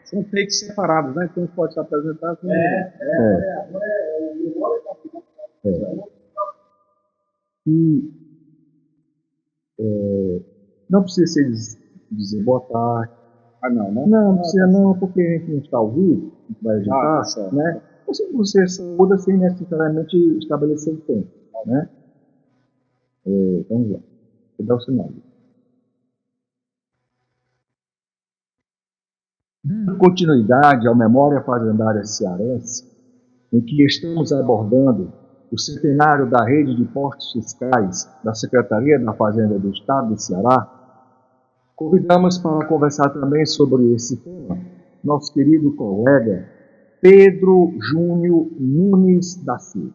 São takes separados, né? Então pode se apresentar com... E não precisa ser dizer boa tarde. Ah, não, né? Não precisa não, porque a gente não está ao vivo, a gente vai editar, certo. né? Você muda sem necessariamente estabelecer o tempo, né? Vamos lá. Vou dar o sinal. Dando continuidade à memória fazendária cearense, em que estamos abordando o centenário da rede de postos fiscais da Secretaria da Fazenda do Estado do Ceará, convidamos para conversar também sobre esse tema nosso querido colega Pedro Júnior Nunes da Silva.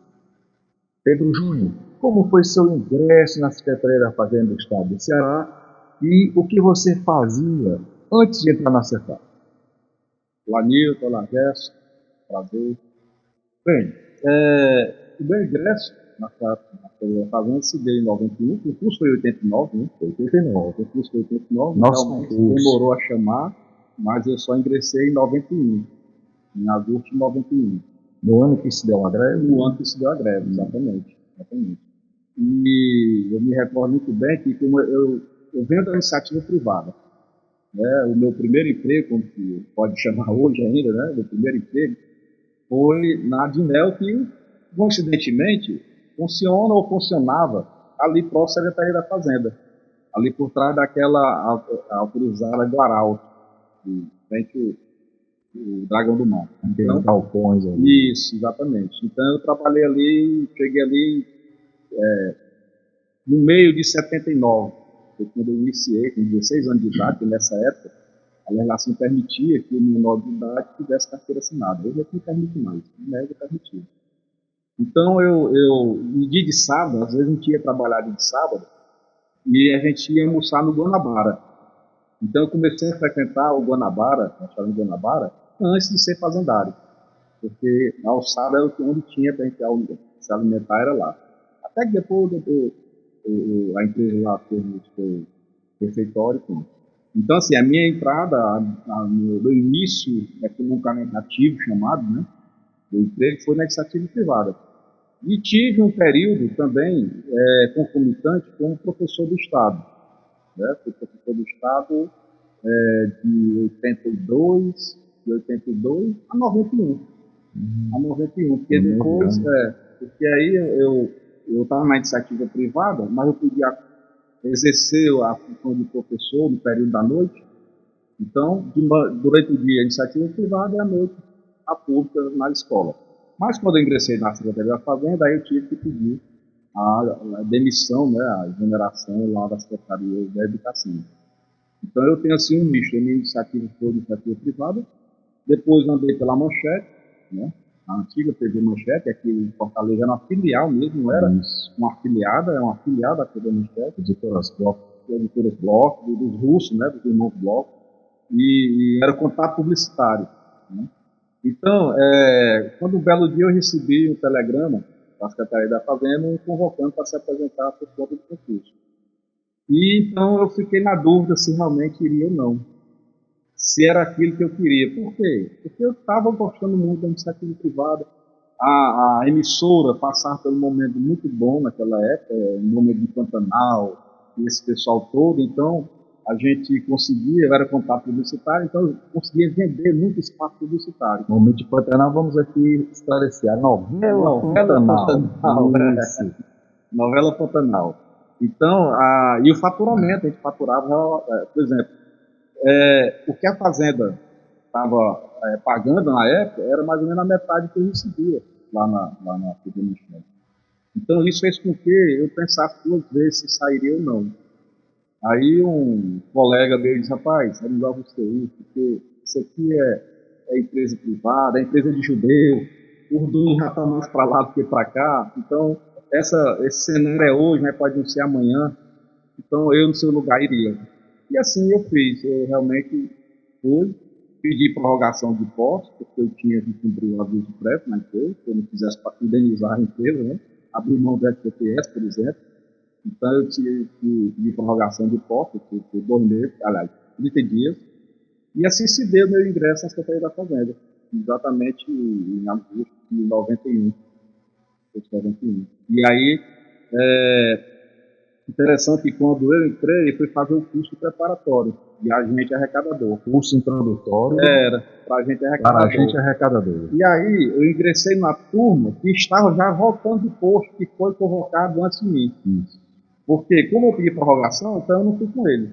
Pedro Júnior, como foi seu ingresso na Secretaria da Fazenda do Estado do Ceará e o que você fazia antes de entrar na CEFAM? Lanilton, Lagesso, prazer. Bem, o meu ingresso na Secretaria da Fazenda se deu em 91, o curso foi em 89, né? 89. O curso foi em 89, Nosso realmente concurso. demorou a chamar, mas eu só ingressei em 91, em agosto de 91. No ano que se deu a greve? No ano que se deu a greve, exatamente. E eu me recordo muito bem que como eu venho da iniciativa privada, né? O meu primeiro emprego, como que pode chamar hoje ainda, né? Meu primeiro emprego foi na Adinel, que coincidentemente funciona ou funcionava ali próximo à Secretaria da Fazenda, ali por trás daquela autorizada Guaralto, que frente o Dragão do Mar. Então, galpões ali. Isso, exatamente. Então eu trabalhei ali, cheguei ali no meio de 79, foi quando eu iniciei, com 16 anos de idade, que nessa época a legislação permitia que o menor de idade tivesse carteira assinada. Hoje não permite mais, o médio permitia. Então no dia de sábado, às vezes a gente ia trabalhar dia de sábado, e a gente ia almoçar no Guanabara. Então eu comecei a frequentar o Guanabara, o restaurante Guanabara, antes de ser fazendário, porque a alçada era onde tinha para a gente se alimentar, era lá. Até que depois a empresa lá teve o seu refeitório. Então, assim, a minha entrada, no meu início economicamente ativo, chamado, né, do emprego, foi na iniciativa privada. E tive um período também concomitante como professor do Estado. Né? Fui professor do Estado de 82 a 91. A 91, porque depois, porque aí eu estava na iniciativa privada, mas eu podia exercer a função de professor no período da noite. Então, durante o dia a iniciativa privada e à noite a pública na escola. Mas quando eu ingressei na Secretaria da Fazenda, aí eu tive que pedir a demissão, né, a exoneração lá da Secretaria da Educação. Então eu tenho assim um misto, a minha iniciativa foi iniciativa privada, depois andei pela Manchete, né, a antiga TV Manchete, aqui em Fortaleza era uma filial mesmo, não era uma afiliada, é uma afiliada da TV Manchete, editoras Bloch, dos russos, né, dos irmãos Bloch, e era contato publicitário. Né? Então, quando um belo dia eu recebi um telegrama da Secretaria da Fazenda me convocando para se apresentar por conta do concurso. E então eu fiquei na dúvida se realmente iria ou não. Se era aquilo que eu queria. Por quê? Porque eu estava gostando muito da iniciativa privada. A emissora passava por um momento muito bom naquela época, um momento de Pantanal, e esse pessoal todo. Então, a gente conseguia, eu era contato publicitário, então eu conseguia vender muito espaço publicitário. No momento de Pantanal, vamos aqui esclarecer a novela Pantanal. Novela Pantanal. Então, e o faturamento, a gente faturava, por exemplo, o que a Fazenda estava pagando na época era mais ou menos a metade que eu recebia lá na TV Manchete. Então, isso fez com que eu pensasse duas vezes se sairia ou não. Aí um colega meu disse, rapaz, é melhor você ir, porque isso aqui é empresa privada, é empresa de judeu, o Urdu já está mais para lá do que para cá, então esse cenário é hoje, né, pode não ser amanhã, então eu no seu lugar iria. E assim eu fiz, eu realmente fui, pedi prorrogação de posse, porque eu tinha que cumprir o aviso prévio na empresa, se eu não quisesse para indenizar a empresa, né, abrir mão do FGTS, por exemplo. Então eu tive que pedir prorrogação de posse, por 2 meses, aliás, 30 dias, E assim se deu meu ingresso na Secretaria da Fazenda, exatamente em agosto de 91. E aí, interessante que quando eu entrei, eu fui fazer o curso preparatório de agente arrecadador. Curso introdutório Era, para agente para arrecadador. agente arrecadador. E aí, eu ingressei na turma que estava já voltando do posto que foi convocado antes de mim. Isso. Porque, como eu pedi prorrogação, então eu não fui com ele.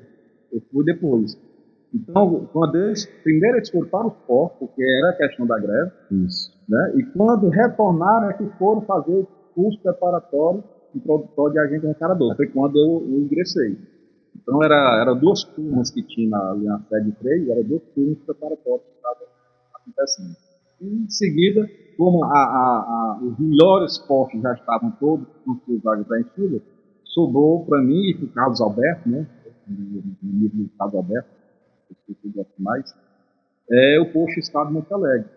Eu fui depois. Então, quando primeiro eles foram para os postos, porque era a questão da greve, Isso. né? E quando retornaram é que foram fazer o curso preparatório introdutório de agente arrecadador. Foi quando eu ingressei. Então, era duas turmas que tinha ali na sede 3, era duas turmas preparatórias que estavam acontecendo. E, em seguida, como os melhores postos já estavam todos com suas vagas preenchidas, sobrou para mim e para o Carlos Alberto, né? O livro do Carlos Alberto, que eu gosto mais, o posto Estado de Monte Alegre,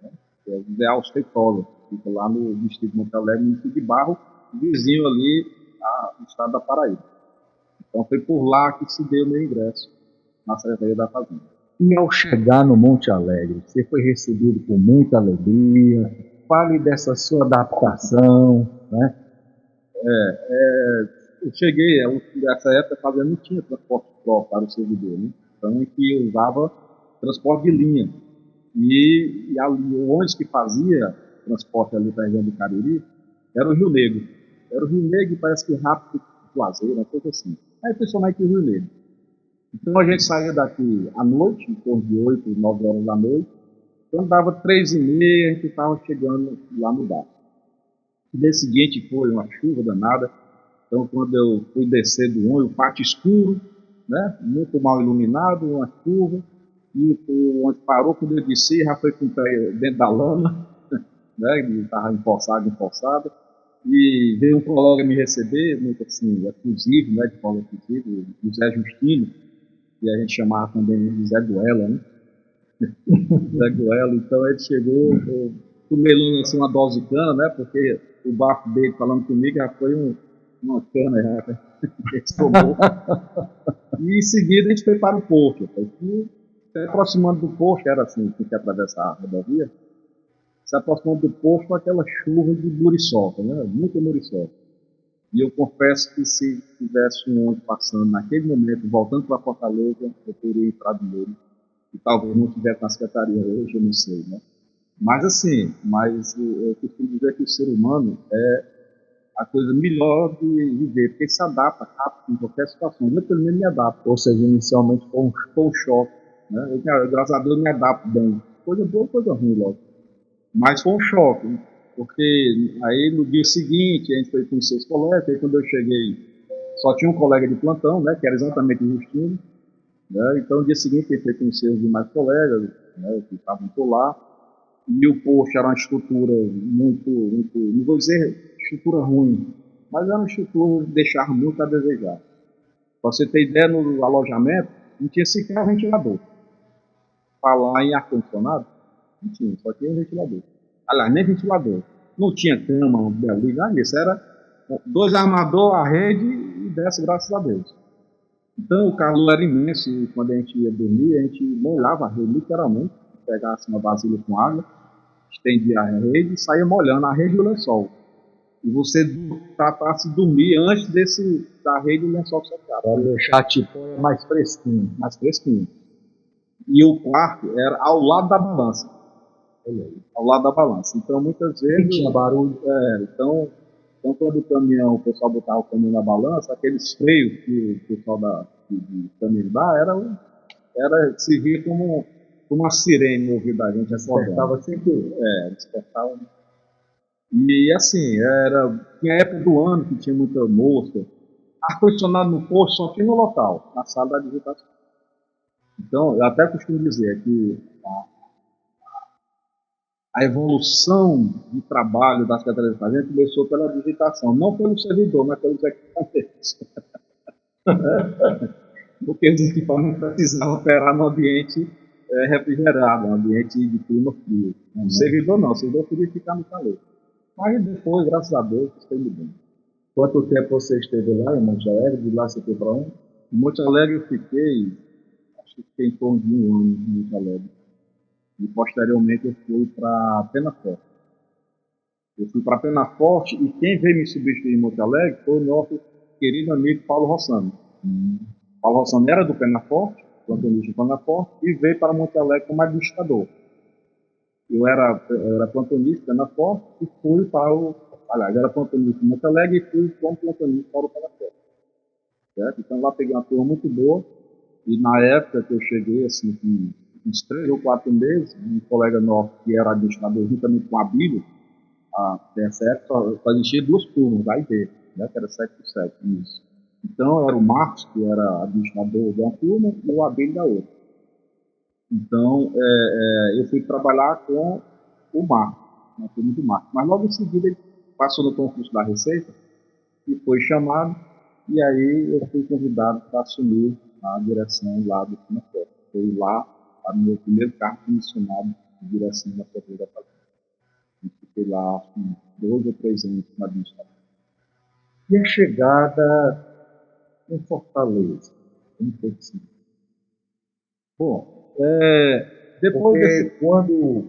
né? Que é o Ideal Feitosa, fica lá no distrito de Monte Alegre, no município de Barro, vizinho ali ao estado da Paraíba. Então foi por lá que se deu o meu ingresso na Secretaria da Fazenda. E ao chegar no Monte Alegre, você foi recebido com muita alegria. Fale dessa sua adaptação, né? Eu cheguei, nessa época a Fazenda não tinha transporte próprio para o servidor, né? Então que eu usava transporte de linha. E o ônibus que fazia transporte ali para a região do Cariri era o Rio Negro. Era o Rio Negro e parece que Rápido Juazeiro, uma coisa assim. Aí principalmente o Rio Negro. Então a gente saía daqui à noite, em torno de 8, 9 horas da noite. Quando dava 3h30, a gente estava chegando lá no bar. No dia seguinte foi uma chuva danada. Então quando eu fui descer do ônibus, pátio escuro, né? Muito mal iluminado, uma chuva. E onde parou, quando eu desci, já foi com o pé dentro da lama, né? Estava empossado. E veio um colega me receber, muito assim, exclusivo, né? De forma exclusiva, o José Justino, que a gente chamava também de Zé Goela, né? Zé Goela. Então ele chegou, comelando assim uma dose de cana, né? Porque o bafo dele falando comigo já foi uma cana, já ele tomou. E em seguida a gente foi para o posto. Se aproximando do posto, era assim, tinha que atravessar a rodovia, se aproximando do posto com aquela chuva de muriçoca, né? Muita muriçoca. E eu confesso que se tivesse um ônibus passando naquele momento, voltando para Fortaleza, eu teria entrado nele. E talvez não tivesse na secretaria hoje, eu não sei, né? Mas assim, eu costumo dizer que o ser humano é a coisa melhor de viver, porque ele se adapta rápido em qualquer situação. Eu pelo menos me adapto. Ou seja, inicialmente foi um choque, né? Graças a Deus me adapto bem. Coisa boa, coisa ruim, logo. Mas foi um choque, né? Porque aí no dia seguinte a gente foi conhecer os colegas, e quando eu cheguei só tinha um colega de plantão, né, que era exatamente o Justino, né? Então no dia seguinte a gente foi conhecer os demais colegas, né, que estavam por lá, e o posto era uma estrutura muito, não vou dizer estrutura ruim, mas era uma estrutura que deixava muito a desejar. Para você ter ideia, no alojamento não tinha sequer ventilador. Falar em ar-condicionado, não tinha, só tinha ventilador. Aliás, nem ventilador. Não tinha cama, nada disso. Era 2 armadores, a rede e desce, graças a Deus. Então o calor era imenso e quando a gente ia dormir, a gente molhava a rede, literalmente. Pegasse uma vasilha com água, estendia a rede e saía molhando a rede e o lençol. E você tratasse de dormir antes da rede e do lençol secado. Para deixar tipo mais fresquinho. Mais fresquinho. E o quarto era ao lado da balança. Ao lado da balança. Então, muitas vezes. Tinha barulho. Então, quando o pessoal botava o caminhão na balança, aqueles freios que o pessoal de caminhão dá, era servir como uma sirene no ouvido da gente. Despertava sempre. Despertava. E assim, tinha época do ano que tinha muita mosca. Ar-condicionado no posto só tinha no local, na sala da digitação. Então, eu até costumo dizer que a evolução de trabalho das Secretarias de Fazenda começou pela digitação, não pelo servidor, mas pelos equipamentos. Porque os equipamentos precisavam operar no ambiente refrigerado, no ambiente de clima frio. O servidor não, o servidor podia ficar no calor. Mas depois, graças a Deus, isso foi mudando. Quanto tempo você esteve lá em Monte Alegre? De lá você foi para onde? Em Monte Alegre eu fiquei fiquei em torno de um ano em Monte Alegre. E posteriormente eu fui para Penaforte. Eu fui para Penaforte e quem veio me substituir em Monte Alegre foi o nosso querido amigo Paulo Rossano. Paulo Rossano era do Penaforte, plantonista do Penaforte, e veio para Monte Alegre como administrador. Eu era plantonista do Penaforte e fui para o... Aliás, era plantonista em Monte Alegre e fui como plantonista para o Penaforte. Certo? Então lá peguei uma turma muito boa e na época que eu cheguei, assim, com uns 3 ou 4 meses, um colega nosso que era administrador juntamente com a Bíblia, nessa época só existia 2 turmas, A e B, né, que era 7 por 7, isso. Então era o Marcos, que era administrador de uma turma, e o Abílio da outra. Então eu fui trabalhar com o Marcos, na turma do Marcos. Mas logo em seguida ele passou no concurso da Receita e foi chamado, e aí eu fui convidado para assumir a direção lá do Finafor. Foi lá o meu primeiro cargo comissionado de direção da Prefeitura da Fazenda. Fiquei lá 2 ou 3 anos na administração. E a chegada em Fortaleza? Como foi assim? Bom, depois porque quando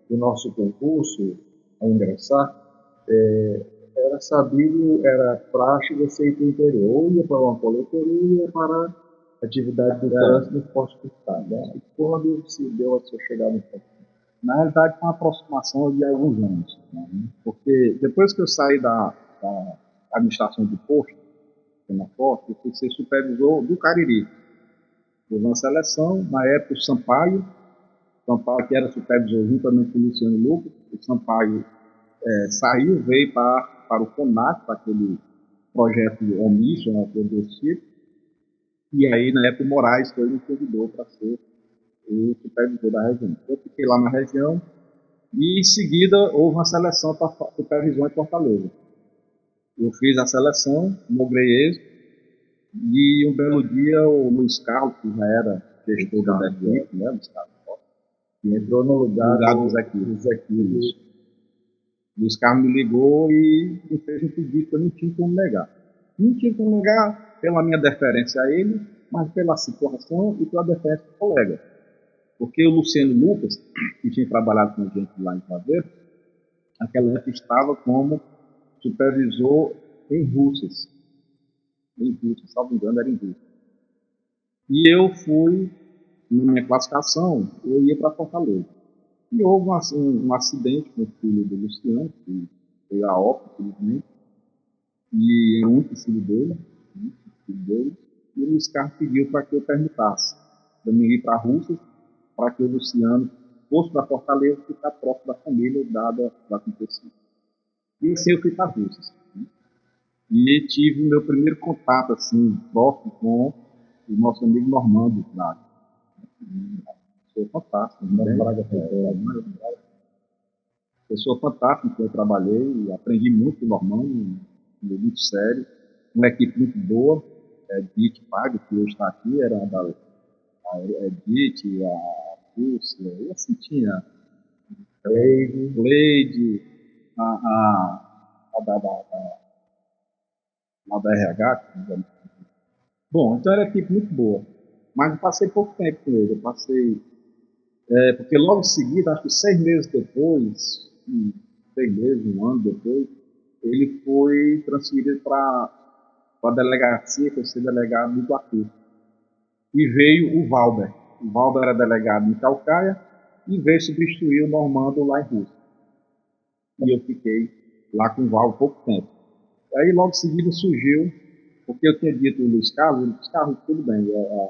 o nosso concurso a ingressar, era sabido, era praxe você ir para o interior, ou ia para uma coletoria, ou ia para a atividade do trânsito no posto postal. Né? E quando se deu a sua chegada no posto? Na realidade, foi uma aproximação de alguns anos. Né? Porque depois que eu saí da administração do posto, na Forte, eu fui ser supervisor do Cariri. Fiz uma seleção, na época o Sampaio que era supervisor juntamente com o Luciano Lucas, o Sampaio saiu, veio para o CONAC, para aquele projeto omisso, né, desse tipo, e aí na época o Moraes foi me convidou para ser o supervisor da região. Eu fiquei lá na região e em seguida houve uma seleção para supervisão em Fortaleza. Eu fiz a seleção, logrei êxito, e um belo dia o Luiz Carlos, que já era gestor da equipe, né, Luiz Carlos, que entrou no lugar do Zé Quilos. Luiz Carlos me ligou e me fez um pedido que eu não tinha como negar. Não tinha como negar pela minha deferência a ele, mas pela situação e pela deferência do colega. Porque o Luciano Lucas, que tinha trabalhado com a gente lá em Craveiro, naquela época estava como supervisor em Russas. Em Russas, salvo engano, era em Russas. E eu fui, na minha classificação, eu ia para Fortaleza. E houve um acidente com o filho do Luciano, que foi a óbito, infelizmente, e era o único filho dele, e o Luiz Carlos pediu para que eu permutasse, para mim ir para a Rússia, para que o Luciano fosse para Fortaleza e ficar próximo da família, dada a acontecida. E assim eu fui para a Rússia. E tive o meu primeiro contato, assim, próximo com o nosso amigo Normando, lá. Foi fantástico, pessoa fantástica que eu trabalhei, aprendi muito com o Normando, muito sério, uma equipe muito boa, Edith Pago, que hoje está aqui, era da Edith, a Lúcia, e assim tinha Leide, a da RH. Bom, então era uma equipe muito boa, mas eu passei pouco tempo com ele, eu passei, porque logo em seguida, acho que 6 meses depois, 6 meses, um ano depois, ele foi transferido para a delegacia, para ser delegado do Iguatu. E veio o Valber. O Valber era delegado em Calcaia e veio substituir o Normando lá em Rússia. E eu fiquei lá com o Valber pouco tempo. Aí logo em seguida surgiu, porque eu tinha dito ao Luiz Carlos, tudo bem, a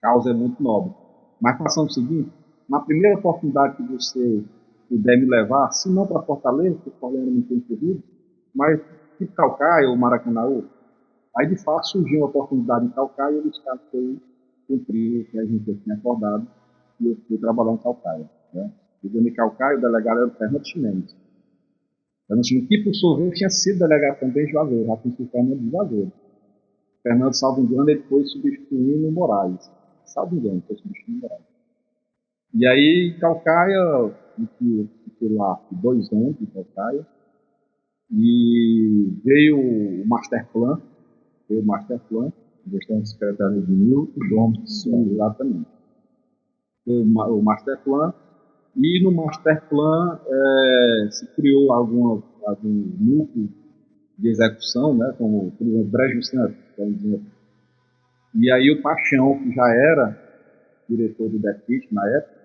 causa é muito nobre. Mas façam o seguinte, na primeira oportunidade que você puder me levar, se não para Fortaleza, porque Fortaleza não tem corrido, mas tipo Calcaia ou Maracanaú. Aí, de fato, surgiu uma oportunidade em Calcaia e o Luiz Carlos foi cumprir o que a gente tinha acordado e eu fui trabalhar em Calcaia. Né? Chegando em Calcaia, o delegado era o Fernando Chimenez. Fernando Chimenez, que por sua vez tinha sido delegado também em Juazeiro, já conheci o Fernando de Juazeiro. Fernando, salvo engano, ele foi substituindo o Moraes. Salvo engano, foi substituindo o Moraes. E aí, Calcaia, fiquei lá 2 anos em Calcaia, e veio o Masterplan, gestão da Secretaria de Milton Gomes, Exatamente. O Masterplan, e no Masterplan se criou algum núcleo de execução, né, como, por exemplo, Brejo Santos, e aí o Paixão, que já era diretor do DECIT na época,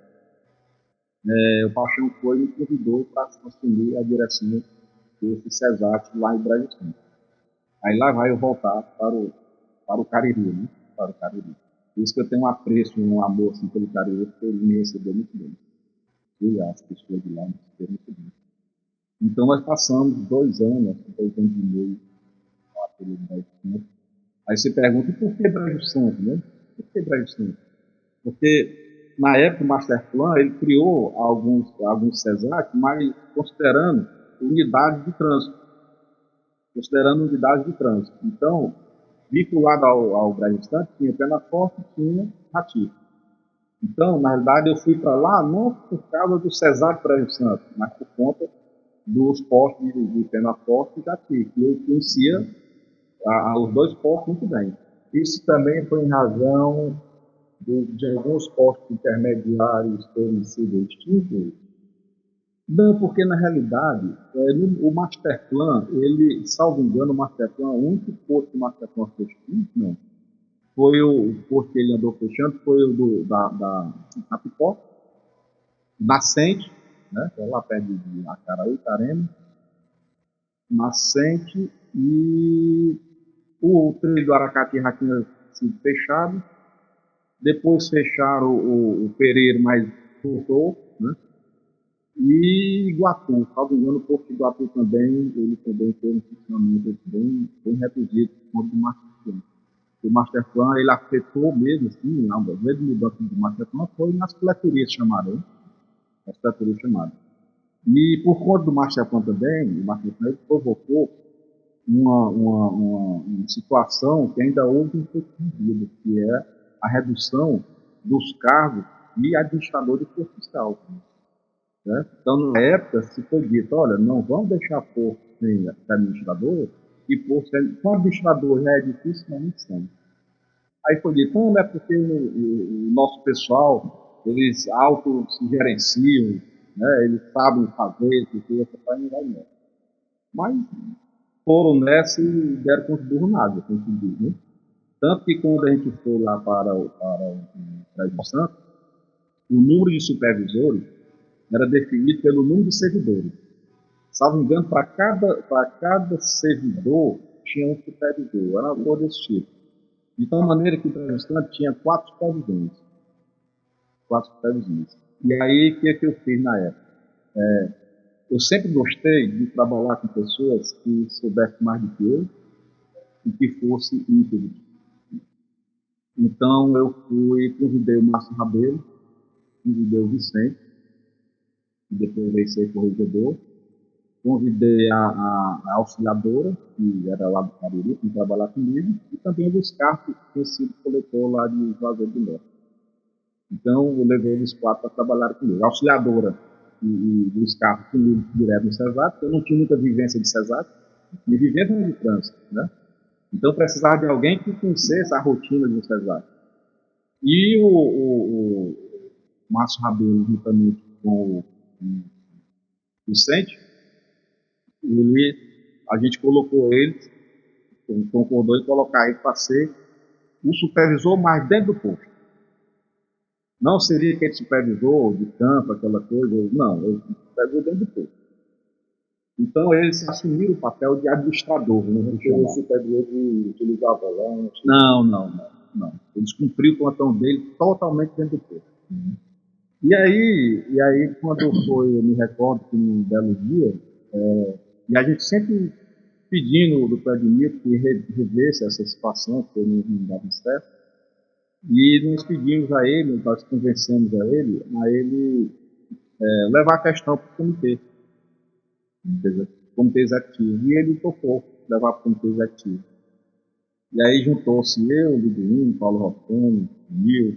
o Paixão foi e me convidou para assumir a direção desse CESAT lá em Brejo Santos. Aí lá vai eu voltar para o Cariri, né, para o Cariri. Por isso que eu tenho um apreço, um amor assim, pelo Cariri, porque ele me recebeu muito bem. E as pessoas de lá me receberam muito bem. Então nós passamos 2 anos e meio lá pelo Brejo Santos. Aí você pergunta, e por que Brejo Santos, né? Por que Brejo Santos? Porque na época o Masterplan ele criou alguns CESAC, mas considerando unidades de trânsito. Então, vinculado ao Brejo Santos, tinha Penaforte e tinha Ratife. Então, na realidade, eu fui para lá não por causa do CESAC Brejo Santos, mas por conta dos postos de Penaforte e Ratife. E eu conhecia os 2 postos muito bem. Isso também foi em razão de alguns postos intermediários terem sido extintos? Não, porque na realidade, o Masterplan, ele, salvo engano, o Masterplan, o único posto que o Masterplan fez extinto, não. Foi o posto que ele andou fechando, foi o da Capicó, Nascente, né, que é lá perto de Acaraú, Itarema, Nascente, e o trilho do Aracati já tinha sido fechado. Depois fecharam o Pereira, mas voltou, né? E Iguatu, salvo engano, o Porto de Iguatu também, ele também teve um funcionamento bem reduzido por conta do Masterplan. O Masterplan, ele afetou mesmo, assim, a grande mudança do Masterplan foi nas coletorias chamadas, E por conta do Masterplan também, o Masterplan ele provocou uma situação que ainda hoje não foi cumprida, que é a redução dos cargos de administrador de força fiscal. Né? Então, na época, se foi dito, olha, não vamos deixar posto sem administrador, e posto com administrador já é difícil, mas não são. Aí foi dito, não é porque o nosso pessoal, eles auto se gerenciam, né? Eles sabem fazer, porque essa parte não vai não. Mas foram nessa e deram com os burros nada, como se diz, né? Tanto que quando a gente foi lá para o Prédio Santo, o número de supervisores era definido pelo número de servidores. Salvo engano, para cada servidor tinha um supervisor, era algo desse tipo. De tal maneira que o Prédio Santo tinha 4 supervisões. E aí, o que eu fiz na época? Eu sempre gostei de trabalhar com pessoas que soubessem mais do que eu e que fossem íntegros. Então, eu convidei o Márcio Rabelo, convidei o Vicente, que depois veio ser corregedor, convidei a auxiliadora, que era lá do Cariri, que trabalhava comigo, e também o Luiz Carlos, que tinha sido coletor lá de Juazeiro do Norte. Então, eu levei eles 4 para trabalhar comigo. A auxiliadora e Luiz Carlos comigo direto no CESAT, porque eu não tinha muita vivência de CESAT, minha vivência de trânsito, né? Então, eu precisava de alguém que conhecesse a rotina de um CESAT. E o Márcio Rabelo, juntamente com o Vicente, a gente colocou eles, concordou em colocar ele para ser o supervisor mais dentro do posto. Não seria aquele supervisor de campo, aquela coisa, não, ele supervisor dentro do posto. Então eles assumiram o papel de administrador, não foi o supervisor de utilizar volante. Não. Eles cumpriram o plantão dele totalmente dentro do posto. E aí quando foi, eu me recordo que num belo dia, e a gente sempre pedindo do Vladimir que revesse essa situação, que não dava certo, e nós pedimos a ele, nós convencemos a ele levar a questão para o comitê executivo, e ele topou levar para o comitê executivo. E aí juntou-se eu, Liduíno, Paulo Rossoni, Nil,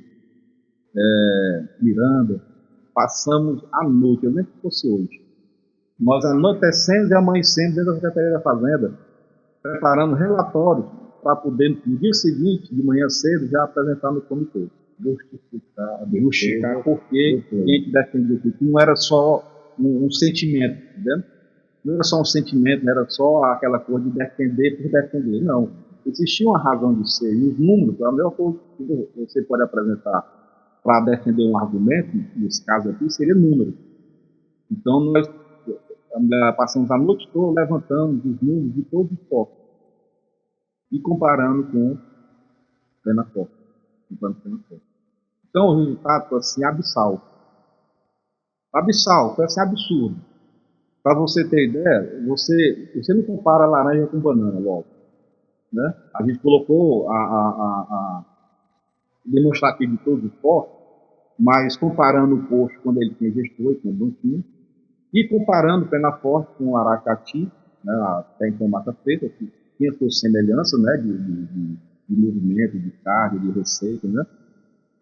Miranda, passamos a noite, eu nem que fosse hoje. Nós anoitecemos e amanhecemos dentro da Secretaria da Fazenda, preparando relatórios para poder, no dia seguinte, de manhã cedo, já apresentar no comitê. Justificar porque a gente defendia que não era só um sentimento, entendeu? Não era só um sentimento, não era só aquela coisa de defender por defender, não. Existia uma razão de ser, e os números, a melhor coisa que você pode apresentar para defender um argumento, nesse caso aqui, seria número. Então, nós passamos a noite toda levantando os números de todos os focos e comparando com pena forte. Então, o resultado foi assim, abissal. Abissal, foi assim, absurdo. Para você ter ideia, você não compara laranja com banana logo. Né? A gente colocou a demonstrativo de todos os focos, mas comparando o posto quando ele tinha gestor, quando não tinha, e comparando o pena forte com o Aracati, né, até então Mata Preta, que tinha sua semelhança, né, de movimento, de carga, de receita, né?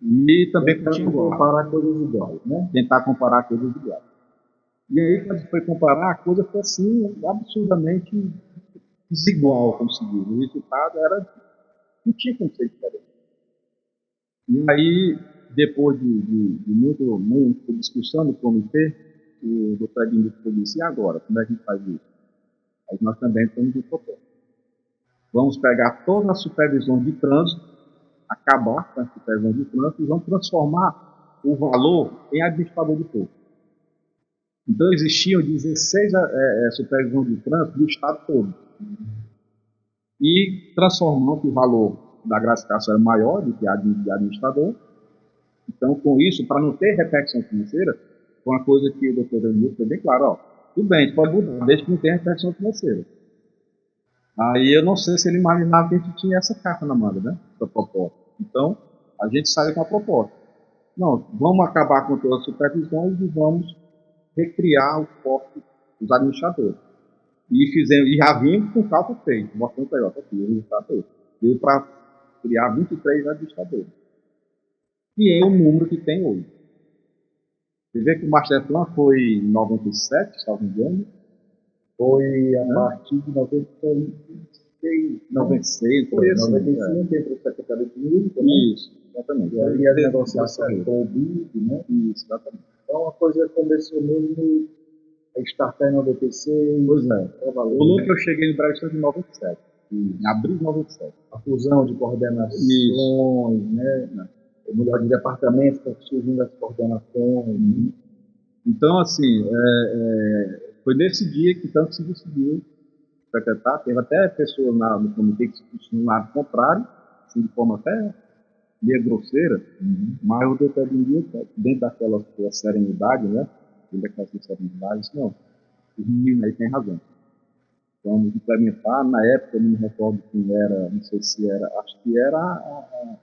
E também comparar coisas iguais, né? Tentar comparar coisas iguais. E aí, quando foi comparar, a coisa foi assim, absurdamente desigual, como se diz. O resultado era, não tinha como ser diferente. E aí, depois de muita discussão no comitê, o doutor Edmilson disse, e agora? Como é que a gente faz isso? Aí nós também temos um propósito. Vamos pegar toda a supervisão de trânsito, acabar com a supervisão de trânsito e vamos transformar o valor em administrador de posto. Então, existiam 16 supervisões de trânsito do estado todo. E transformando que o valor da gratificação era maior do que a de administrador. Então, com isso, para não ter repercussão financeira, foi uma coisa que o doutor Danilo foi bem claro, ó, tudo bem, a gente pode mudar, desde que não tenha repercussão financeira. Aí eu não sei se ele imaginava que a gente tinha essa carta na manga, né? Essa proposta. Então, a gente saiu com a proposta. Não, vamos acabar com todas as supervisões e vamos recriar os postos dos administradores. E já vimos com o cálculo feito, mostrando para ele, ó, aqui, o resultado é esse. Deu para criar 23 administradores. Que é o número que tem hoje. Você vê que o Masterplan foi em 97, se não me engano. Foi a partir de 96, por isso. 95 entrou o secretário de Público, né? Isso, exatamente. E aí a negociação com o BID, né? Isso, exatamente. Então a coisa começou mesmo a startar em 96. Pois é. O lucro eu cheguei no Brasil em 97, em abril de 97. A fusão de coordenações, né? Mudar de departamento, está surgindo as coordenações. Então, assim, foi nesse dia que tanto se decidiu secretar. Teve até pessoas no comitê que se posicionaram no lado contrário, assim, de forma até meio grosseira, mas o doutor Edmilson, dentro daquela sua serenidade, né? Dentro daquela sua serenidade, disse, não, os meninos aí têm razão. Vamos implementar. Na época, eu não me recordo quem era, não sei se era, acho que era a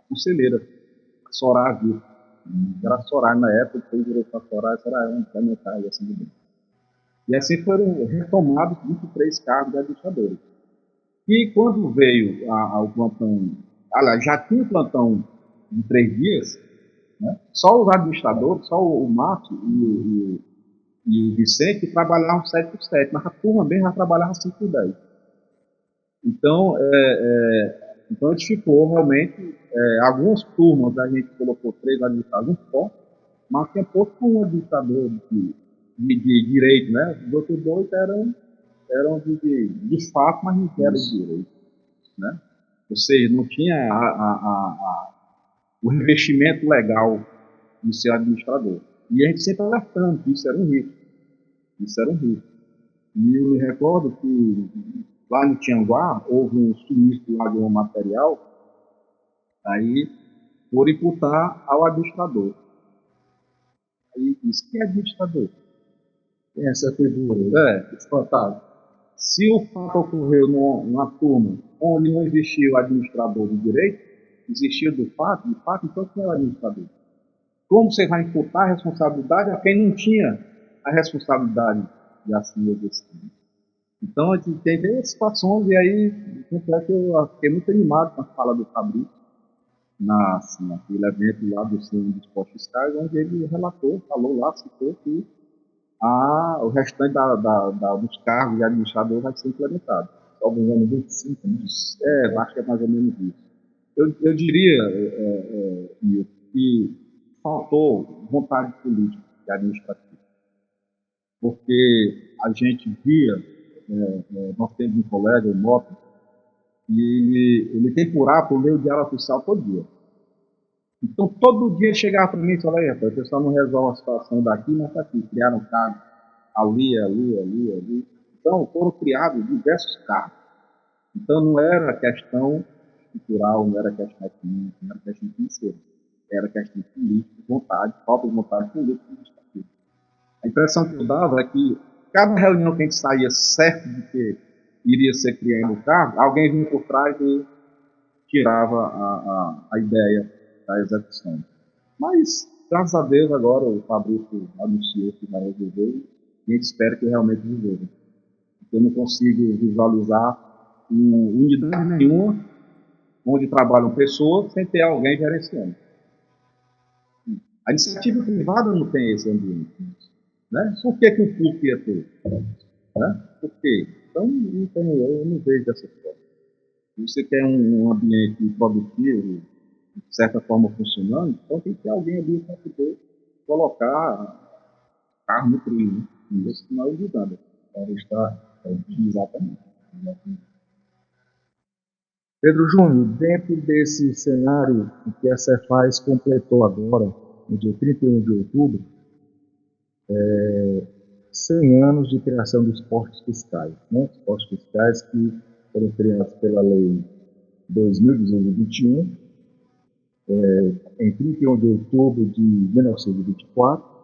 conselheira, a Soraya, viu? Era a Soraya na época, depois virou para a Soraya, era implementar e assim de bem. E assim foram retomados 23 cargos de administradores. E quando veio ao plantão, já tinha um plantão de 3 dias, né? Só os administradores, só o Márcio e o Vicente trabalhavam 7/7, mas a turma mesmo já trabalhava 5/10. Então, então a gente ficou realmente, algumas turmas a gente colocou 3 administradores só, mas tinha pouco um administrador de direito, né? Os outros 2 eram de fato, mas não eram de direito, né? Ou seja, não tinha o investimento legal de ser administrador. E a gente sempre alertando que isso era um risco. Isso era um risco. E eu me recordo que lá no Tianguá houve um sumiço lá de um material, aí foram imputar ao administrador. Aí disse, quem é administrador? Tem essa figura, espantado. Se o fato ocorreu numa turma onde não existia o administrador do direito, existia de fato, então quem é o administrador? Como você vai imputar a responsabilidade a quem não tinha a responsabilidade de assumir o destino? Então a gente tem essas situações, e aí eu fiquei muito animado com a fala do Fabrício naquele evento lá do Centro dos Postos Fiscais, onde ele falou lá, citou que o restante dos cargos de administrador vai ser implementado. salvo engano, 25, né? Acho que é mais ou menos isso. Eu diria, Milton, que faltou vontade política e administrativa, porque a gente via, nós temos um colega, o Mota, e ele tem por hábito ler o Diário Oficial todo dia. Então, todo dia ele chegava para mim e falava: rapaz, o pessoal não resolve a situação daqui, mas está aqui. Criaram cargos ali. Então, foram criados diversos cargos. Então, não era questão estrutural, não era questão econômica, não era questão financeira. Era questão política, vontade, falta de vontade política e administrativa. A impressão que eu dava é que cada reunião que a gente saía certo de que iria ser criado o cargo, alguém vinha por trás e tirava a ideia da execução. Mas, graças a Deus, agora o Fabrício anunciou que vai resolver e a gente espera que realmente resolva. Eu não consigo visualizar unidade nenhuma onde trabalham pessoas sem ter alguém gerenciando. A iniciativa privada não tem esse ambiente. Né? Por que o público ia ter? Né? Por quê? Então, eu não vejo dessa forma. Se você quer um ambiente produtivo, de certa forma funcionando, então tem que ter alguém ali para poder colocar carro no trilho. Né? Isso não é ajudando. Para estar exatamente. Pedro Júnior, dentro desse cenário que a Cefaz completou agora, no dia 31 de outubro, 100 anos de criação dos postos fiscais. Né? Os postos fiscais que foram criados pela Lei 2221, em 31 de outubro de 1924.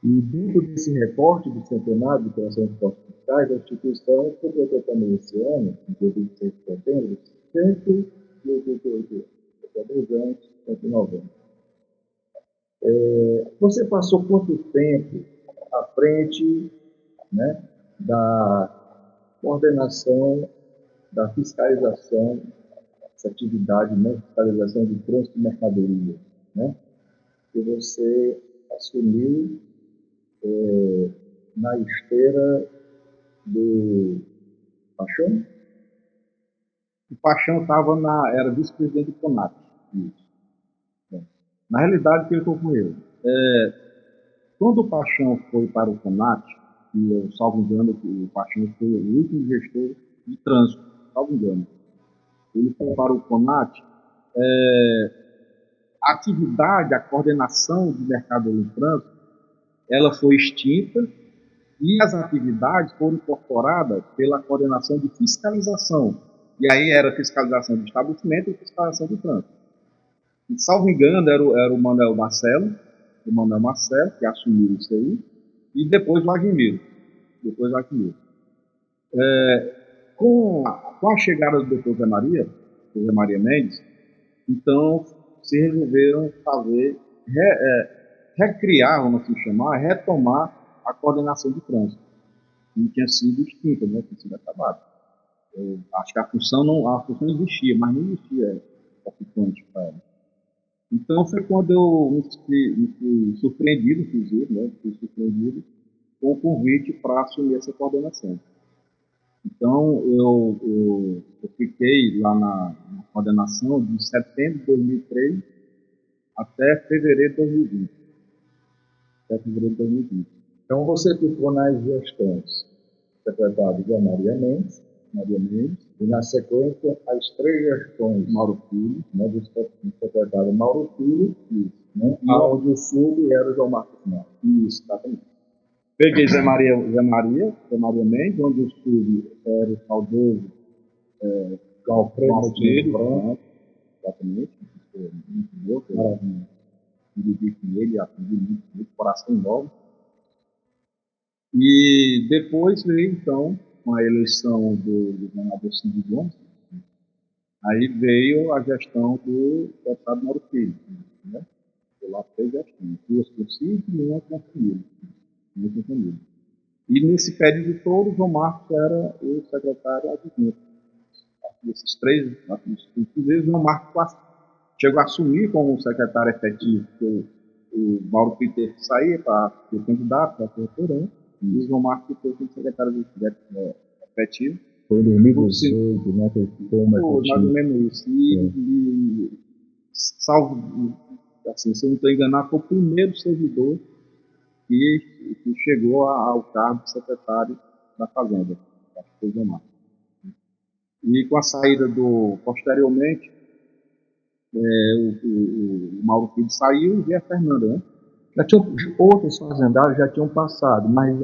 E dentro desse recorte do centenário de criação dos postos fiscais, a instituição completou também esse ano, em 26 de setembro, 188 anos, 2 anos, 190. Você passou quanto tempo à frente, né, da coordenação, da fiscalização, essa atividade, né, fiscalização de trânsito de mercadoria, né, que você assumiu na esteira do Paixão? O Paixão era vice-presidente do CONAC. Na realidade, o que eu estou com ele? Quando o Paixão foi para o CONAC, e eu salvo engano, o Paixão foi o último gestor de trânsito, salvo engano. Ele foi para o CONAC, a atividade, a coordenação de mercadoria em trânsito, ela foi extinta e as atividades foram incorporadas pela coordenação de fiscalização. E aí era fiscalização de estabelecimento e fiscalização de trânsito. E, salvo engano, era o Manuel Marcelo, que assumiu isso aí, e depois o Agimiro. Com a chegada do Dr. José Maria Mendes, então se resolveram recriar, vamos assim chamar, retomar a coordenação de trânsito, que tinha sido extinta, né, tinha sido acabada. Eu acho que a função existia, mas não existia ocupante para ela. Então foi quando eu me fui surpreendido, inclusive, né, com o convite para assumir essa coordenação. Então eu fiquei lá na coordenação de setembro de 2003 até fevereiro de 2020. Então você ficou nas gestões secretário de Maria Mendes, e na sequência as 3 gestões Mauro Filho, né, do secretário Mauro Filho, né, onde o sub era o João Marcos Neto. Isso, exatamente. Peguei Zé Maria Mendes, onde o sub era o saudoso Alfredo Branco, exatamente, muito bom, dirigi com ele, aprendi muito, coração novo. E depois veio, então, com a eleição do governador Cid Gomes, aí veio a gestão do deputado Mauro Filho, né? Eu lá fez gestão, 2 por si e 1 com a família. E nesse período todo, o João Marcos era o secretário adjunto. Esses 3, inclusive, o João Marcos chegou a assumir como secretário efetivo, porque o Mauro Filho teve que sair para ser candidato, para ser referente. E o João Marcos ficou como secretário efetivo. Foi em 2018, né, que ele ficou mais ou menos isso. E salvo, assim, se eu não estou enganado, foi o primeiro servidor que chegou ao cargo de secretário da Fazenda. Acho que foi o Gilmar. E com a saída posteriormente, o Mauro Filho saiu e veio a Fernanda, né? Já tinham, outros fazendários já tinham passado, mas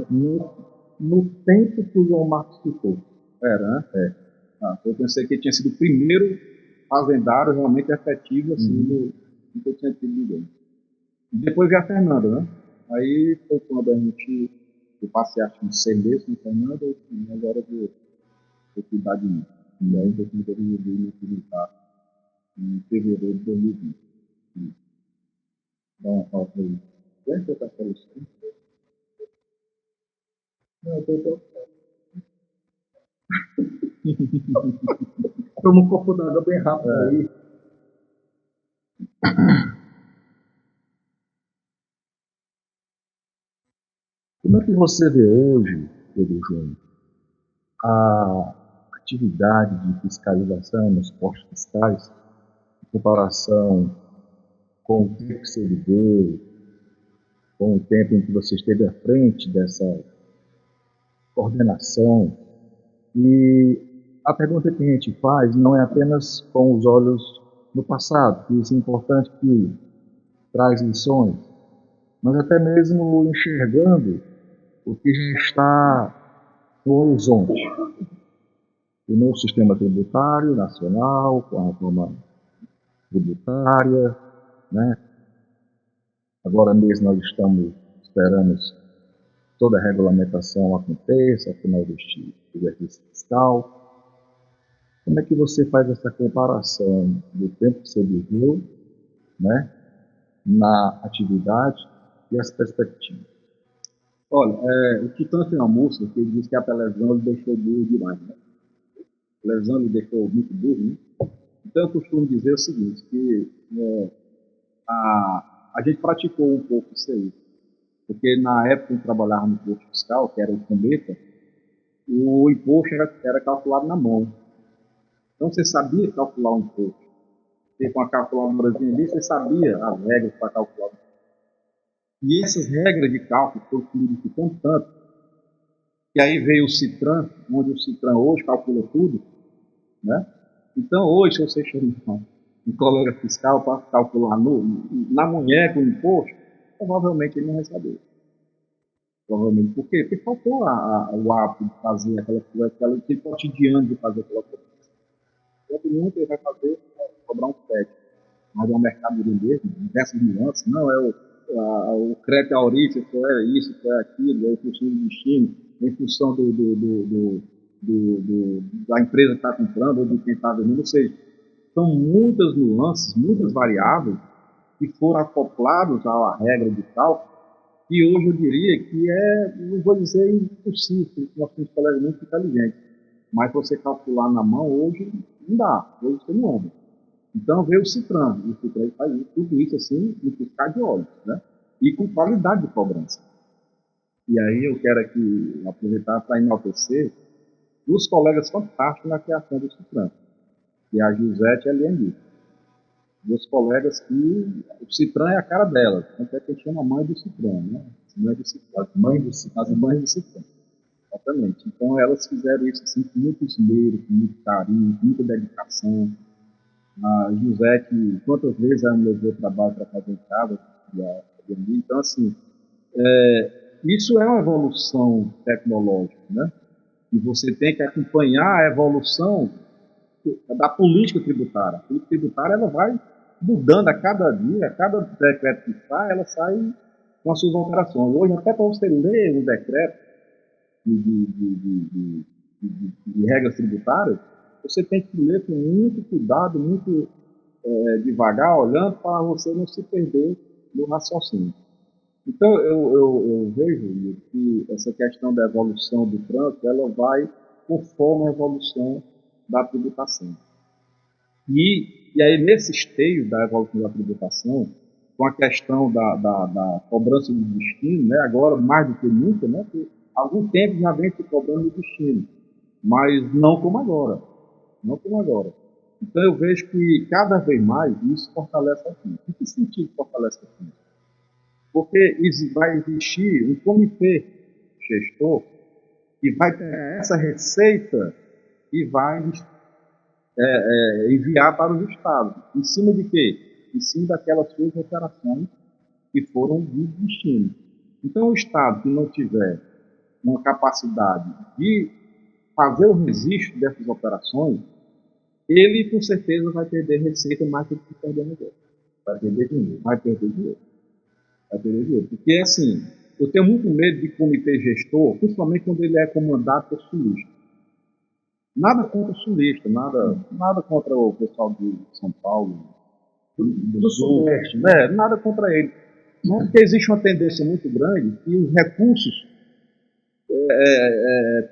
no tempo que o João Marcos ficou. Era, né? Eu pensei que ele tinha sido o primeiro fazendário realmente efetivo, assim, que eu tinha tido ninguém. E depois veio a Fernanda, né? Aí foi quando eu passei acho que uns 6 meses com a Fernanda, e agora eu vou cuidar de mim. E aí eu comecei a resolver me aposentar em fevereiro de 2020. Dá uma pausa aí. Quer que eu faça isso? Não, eu tô. Toma um copo d'água bem rápido aí. Como é que você vê hoje, Pedro Júnior, a atividade de fiscalização nos postos fiscais em comparação com o tempo que você viveu, com o tempo em que você esteve à frente dessa coordenação? E a pergunta que a gente faz não é apenas com os olhos no passado, que isso é importante, que traz lições, mas até mesmo enxergando o que já está no horizonte. O novo sistema tributário nacional, com a reforma tributária, né? Agora mesmo nós esperamos toda a regulamentação aconteça, afinal do exercício fiscal. Como é que você faz essa comparação do tempo que você viveu, né, na atividade e as perspectivas? Olha, o Titã tem uma música que ele diz que a televisão lhe deixou burro demais, né? A televisão lhe deixou muito burro, né? Então eu costumo dizer o seguinte, que a gente praticou um pouco isso aí. Porque na época que eu trabalhava no imposto fiscal, que era o Cometa, o imposto era calculado na mão. Então você sabia calcular um imposto. Você com a calculadorazinha ali, você sabia as regras para calcular. E essas regras de cálculo foram se modificando tanto, que aí veio o Citran, onde o Citran hoje calcula tudo, né? Então hoje, se você chamar um colega fiscal para calcular na muñeca o imposto, provavelmente ele não recebeu. Provavelmente. Por quê? Porque faltou o hábito de fazer aquele cotidiano de fazer aquela coisa. Todo mundo ele vai fazer, cobrar um crédito. Mas é um mercadoria mesmo, diversas nuances. Não, o crédito aurífico, é isso, é aquilo, é em função do destino, em função da empresa que está comprando ou de quem está vendendo. Ou seja, são muitas nuances, muitas variáveis que foram acopladas à regra de cálculo, que hoje eu diria que não vou dizer impossível, porque nós temos colegas muito inteligentes, mas você calcular na mão hoje não dá, hoje você não anda. Então veio o Citran, e o Citran faz tudo isso assim, em piscar de olhos, né? E com qualidade de cobrança. E aí eu quero aqui aproveitar para enaltecer duas colegas fantásticas na criação do Citran, que é a Gisete e a Eliane. Duas colegas que o Citran é a cara delas, tanto é que a gente chama mãe do Citran, né? Mãe do Citran, as mães do Citran. Exatamente. Então elas fizeram isso assim, com muito esmero, com muito carinho, com muita dedicação. A Gisete, quantas vezes ela me levou trabalho para fazer em casa, então assim, isso é uma evolução tecnológica, né? E você tem que acompanhar a evolução da política tributária. A política tributária ela vai mudando a cada dia, a cada decreto que sai, ela sai com as suas alterações. Hoje, até para você ler um decreto de regras tributárias, você tem que ler com muito cuidado, muito devagar, olhando para você não se perder no raciocínio. Então, eu vejo que essa questão da evolução do trânsito, ela vai conforme a evolução da tributação. E aí, nesse esteio da evolução da tributação, com a questão da cobrança do destino, né, agora mais do que nunca, né, há algum tempo já vem se cobrando o destino. mas não como agora. Não como agora. Então eu vejo que cada vez mais isso fortalece a FINES. Em que sentido fortalece a FINES? Porque vai existir um comitê gestor que vai ter essa receita e vai enviar para os estados. Em cima de quê? Em cima daquelas suas operações que foram de destino. Então, o estado que não tiver uma capacidade de fazer o registro dessas operações, ele com certeza vai perder receita mais do que perder negócio. Vai perder dinheiro. Vai perder dinheiro. Vai perder dinheiro. Porque, assim, eu tenho muito medo de comitê gestor, principalmente quando ele é comandado por sulista. Nada contra o sulista, nada contra o pessoal de São Paulo, do Sudeste, né? Nada contra ele. Mas porque existe uma tendência muito grande que os recursos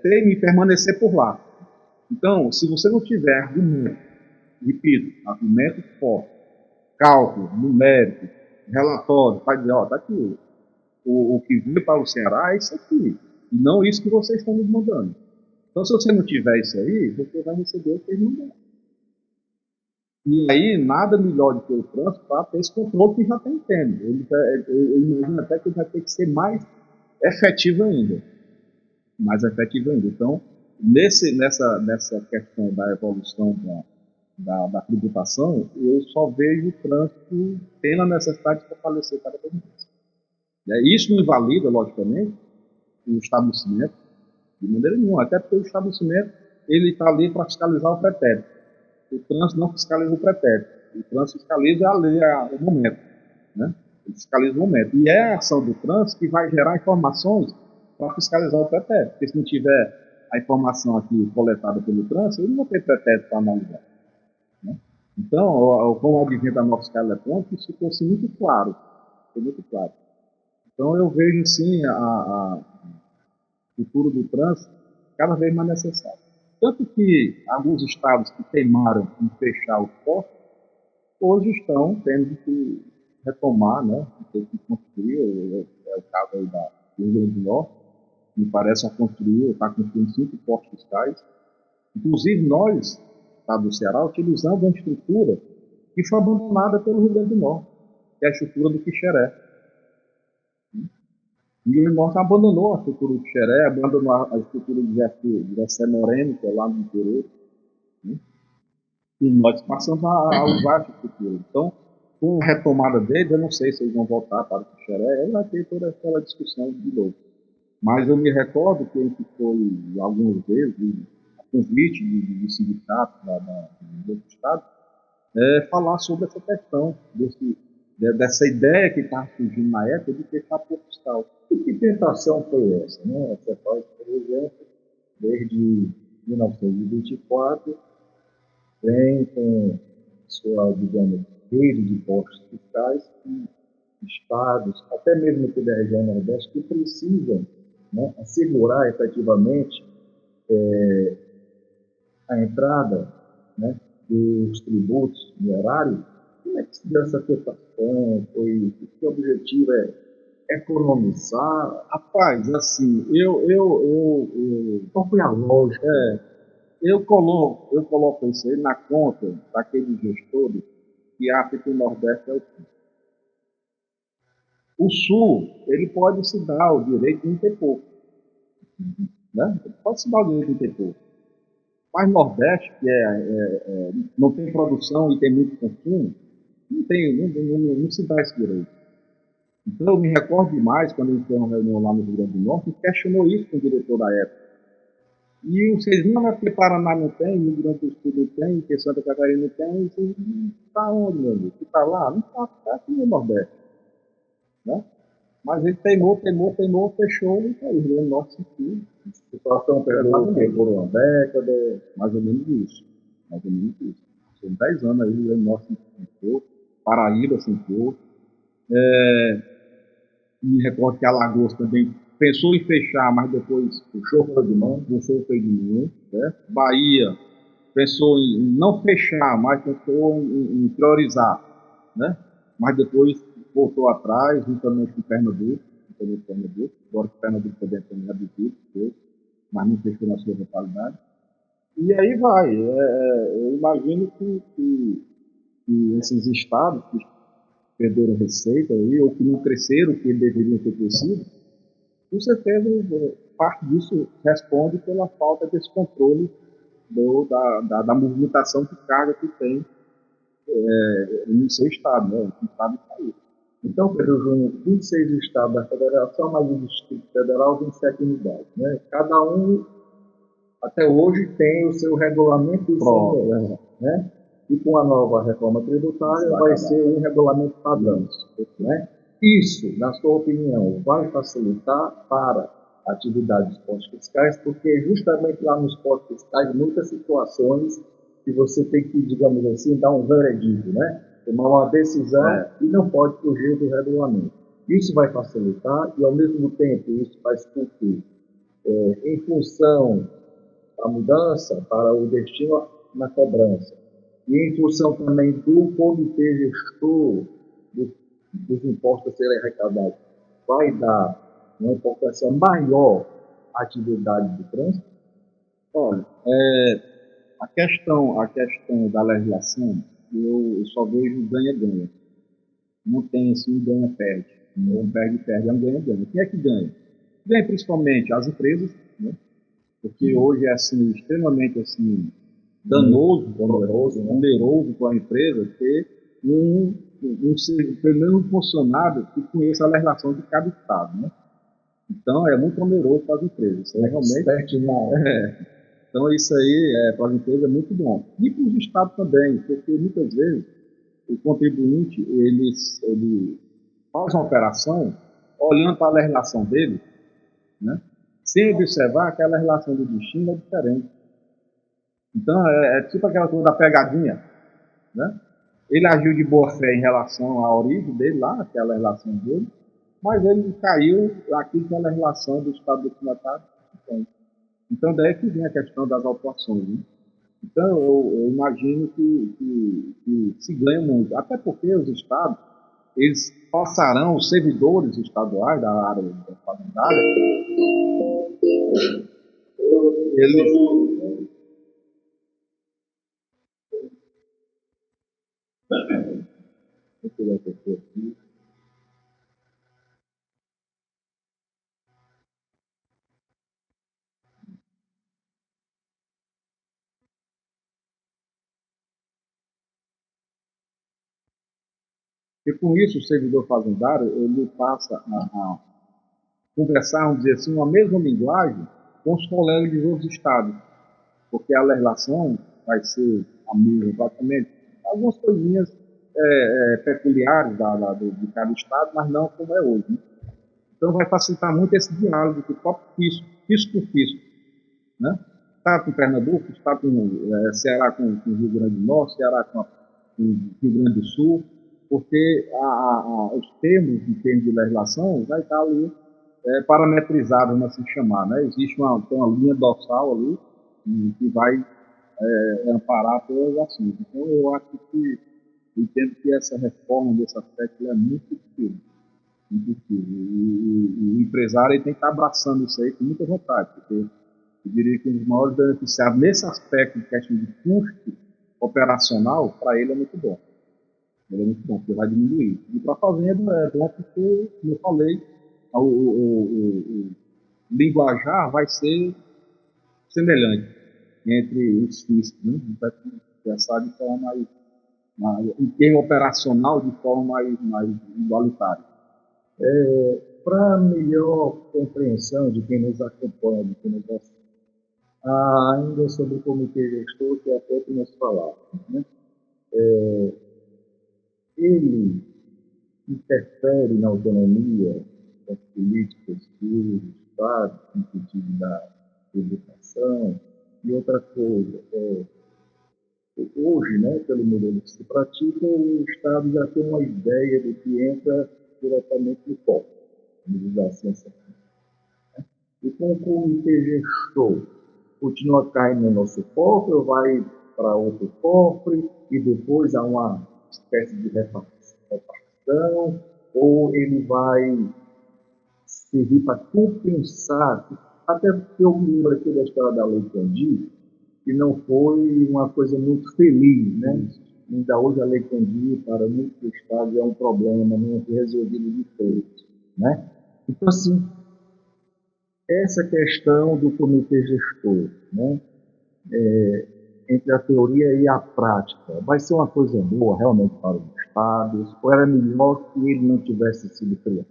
temem permanecer por lá. Então, se você não tiver argumento, repito, argumento forte, cálculo, numérico, relatório, para dizer, ó, tá aqui, o que veio para o Ceará é isso aqui, e não isso que vocês estão nos mandando. Então, se você não tiver isso aí, você vai receber o que eles mandam. E aí, nada melhor do que o trânsito para ter esse controle que já está tendo. Eu imagino até que ele vai ter que ser mais efetivo ainda. Mais efetivo ainda. Então, nessa questão da evolução da tributação, eu só vejo o trânsito tendo a necessidade de fortalecer cada vez mais. Isso não invalida, logicamente, o estabelecimento, de maneira nenhuma, até porque o estabelecimento ele está ali para fiscalizar o pretérito. O trânsito não fiscaliza o pretérito. O trânsito fiscaliza o momento. Né? Ele fiscaliza o momento. E é a ação do trânsito que vai gerar informações para fiscalizar o pretérito. Porque se não tiver a informação aqui coletada pelo trânsito, ele não vai ter pretérito para analisar. Né? Então, com o advento da nova escala eletrônica, isso ficou assim, muito claro. Ficou muito claro. Então, eu vejo, sim, o futuro do trânsito cada vez mais necessário. Tanto que alguns estados que teimaram em fechar os portos, hoje estão tendo que retomar, né? Ter que construir, é o caso aí do Rio Grande do Norte, me parece está construindo 5 portos fiscais. Inclusive, nós, estado do Ceará, utilizamos uma estrutura que foi abandonada pelo Rio Grande do Norte, que é a estrutura do Quixeré. E o Rio Grande do Norte abandonou a estrutura do Quixeré, abandonou a estrutura de Jessé Moreno, que é lá no interior. Né? E nós passamos a usar essa estrutura. Então, com a retomada deles, eu não sei se eles vão voltar para o Quixeré, vai ter toda aquela discussão de novo. Mas eu me recordo que a gente foi algumas vezes, a convite de sindicatos do Estado, falar sobre essa questão, dessa ideia que estava surgindo na época de fechar porto fiscal. E que tentação foi essa? Né? Você faz, por exemplo, desde 1924, vem com sua, digamos, rede de postos fiscais e estados, até mesmo aqui da região Nordeste, que precisam, né, assegurar efetivamente a entrada, né, dos tributos no erário. Como é que se deu essa tentação? O objetivo é economizar? Rapaz, assim, Qual foi a lógica? Eu coloco isso aí na conta daqueles gestores que acham que o Nordeste é o Sul. O Sul, ele pode se dar o direito de não ter pouco. Né? Ele pode se dar o direito de ter pouco. Mas Nordeste, que não tem produção e tem muito consumo, não se dá esse direito. Então eu me recordo demais, quando a gente foi uma reunião lá no Rio Grande do Norte, e questionou isso com o diretor da época. E vocês não é porque Paraná não tem, Rio Grande do Sul não tem, que Santa Catarina não tem, vocês está onde, meu amigo? Você está lá? Não está, está aqui no Nordeste. Né? Mas ele teimou, fechou e o Rio Grande do Norte sentiu. A situação pegou uma década, mais ou menos isso. Mais ou menos isso. São 10 anos aí, o Rio Grande do Norte sentiu, Paraíba sentiu. Me recordo que Alagoas também pensou em fechar, mas depois puxou o freio de mão, certo? Bahia pensou em não fechar, mas pensou em priorizar, né? Mas depois voltou atrás, juntamente com Pernambuco, agora que Pernambuco também é reduzido, mas não fechou na sua totalidade. E aí vai. Eu imagino que esses estados que perderam receita aí, ou que não cresceram o que deveriam ter crescido, com certeza parte disso responde pela falta desse controle da movimentação de carga que tem no seu estado, né? No estado do país. Então, Pedro Júnior, 26 estados da federação, mais o Distrito Federal, 27 unidades. Né? Cada um, até hoje, tem o seu regulamento de ICMS. Né? E com a nova reforma tributária, vai ser um regulamento padrão. Né? Isso, na sua opinião, vai facilitar para atividades postos fiscais, porque justamente lá nos postos fiscais, muitas situações que você tem que, digamos assim, dar um veredito, né? Tomar uma decisão e não pode fugir do regulamento. Isso vai facilitar e, ao mesmo tempo, isso faz com que, em função da mudança para o destino na cobrança, e em função também do comitê gestor dos impostos a serem arrecadados, vai dar uma importância maior à atividade do trânsito? Olha, a questão da legislação, eu só vejo ganha-ganha. Não tem assim um ganha-perde. Ou um perde-perde, é um ganha-ganha. Quem é que ganha? Ganha principalmente as empresas, né? Porque hoje é assim, extremamente assim, danoso, oneroso para a empresa ter pelo menos um funcionário que conheça a legislação de cada estado, né? Então é muito oneroso para as empresas. Isso realmente Então isso aí para as empresas é muito bom. E para os estados também, porque muitas vezes o contribuinte ele faz uma operação olhando para a legislação dele, né? Sem observar que a legislação do destino é diferente. Então é tipo aquela coisa da pegadinha, né? Ele agiu de boa fé em relação à origem dele lá, que é a legislação dele, mas ele caiu aqui que é a legislação do Estado destinatário. Então daí que vem a questão das autuações, né? Então eu imagino que se ganha muito, até porque os estados eles passarão, os servidores estaduais da área da fazendária, eles. Deixa eu ver aqui. E com isso, o servidor fazendário ele passa a conversar, vamos dizer assim, uma mesma linguagem com os colegas de outros estados, porque a legislação vai ser a mesma, praticamente. Algumas coisinhas peculiares de cada estado, mas não como é hoje. Né? Então vai facilitar muito esse diálogo do próprio fisco por fisco. Né? Estado com Pernambuco, Estado com Ceará com Rio Grande do Norte, Ceará com Rio Grande do Sul, porque os termos de legislação vai estar ali parametrizados, vamos assim chamar. Né? Existe uma linha dorsal ali que vai amparar todas as ações. Então eu acho que eu entendo que essa reforma desse aspecto é muito difícil. E o empresário ele tem que estar abraçando isso aí com muita vontade, porque eu diria que um dos maiores beneficiados nesse aspecto de questão de custo operacional, para ele é muito bom. Ele é muito bom, porque vai diminuir. E para a fazenda é bom porque, como eu falei, o linguajar vai ser semelhante entre os fiscos, né? Vai pensar de forma em termo operacional, de forma mais igualitária. Para melhor compreensão de quem nos acompanha, de quem nos assiste, ainda sobre o comitê gestor, que até que nós falamos, né? Ele interfere na autonomia das políticas dos estados, no sentido da educação. E outra coisa, hoje, né, pelo modelo que se pratica, o Estado já tem uma ideia do que entra diretamente no foco, vamos dizer assim. E com o comitê gestor, continua caindo no nosso cofre, ou vai para outro cofre, e depois há uma espécie de repartição, ou ele vai servir para compensar, até porque eu me lembro aqui da história da Lei Candir, que não foi uma coisa muito feliz, né? Ainda hoje a Lei Candir, para muitos estados, é um problema não foi resolvido de feito, né? Então, assim, essa questão do comitê gestor, né? Entre a teoria e a prática, vai ser uma coisa boa realmente para os estados, ou era melhor que ele não tivesse sido criado?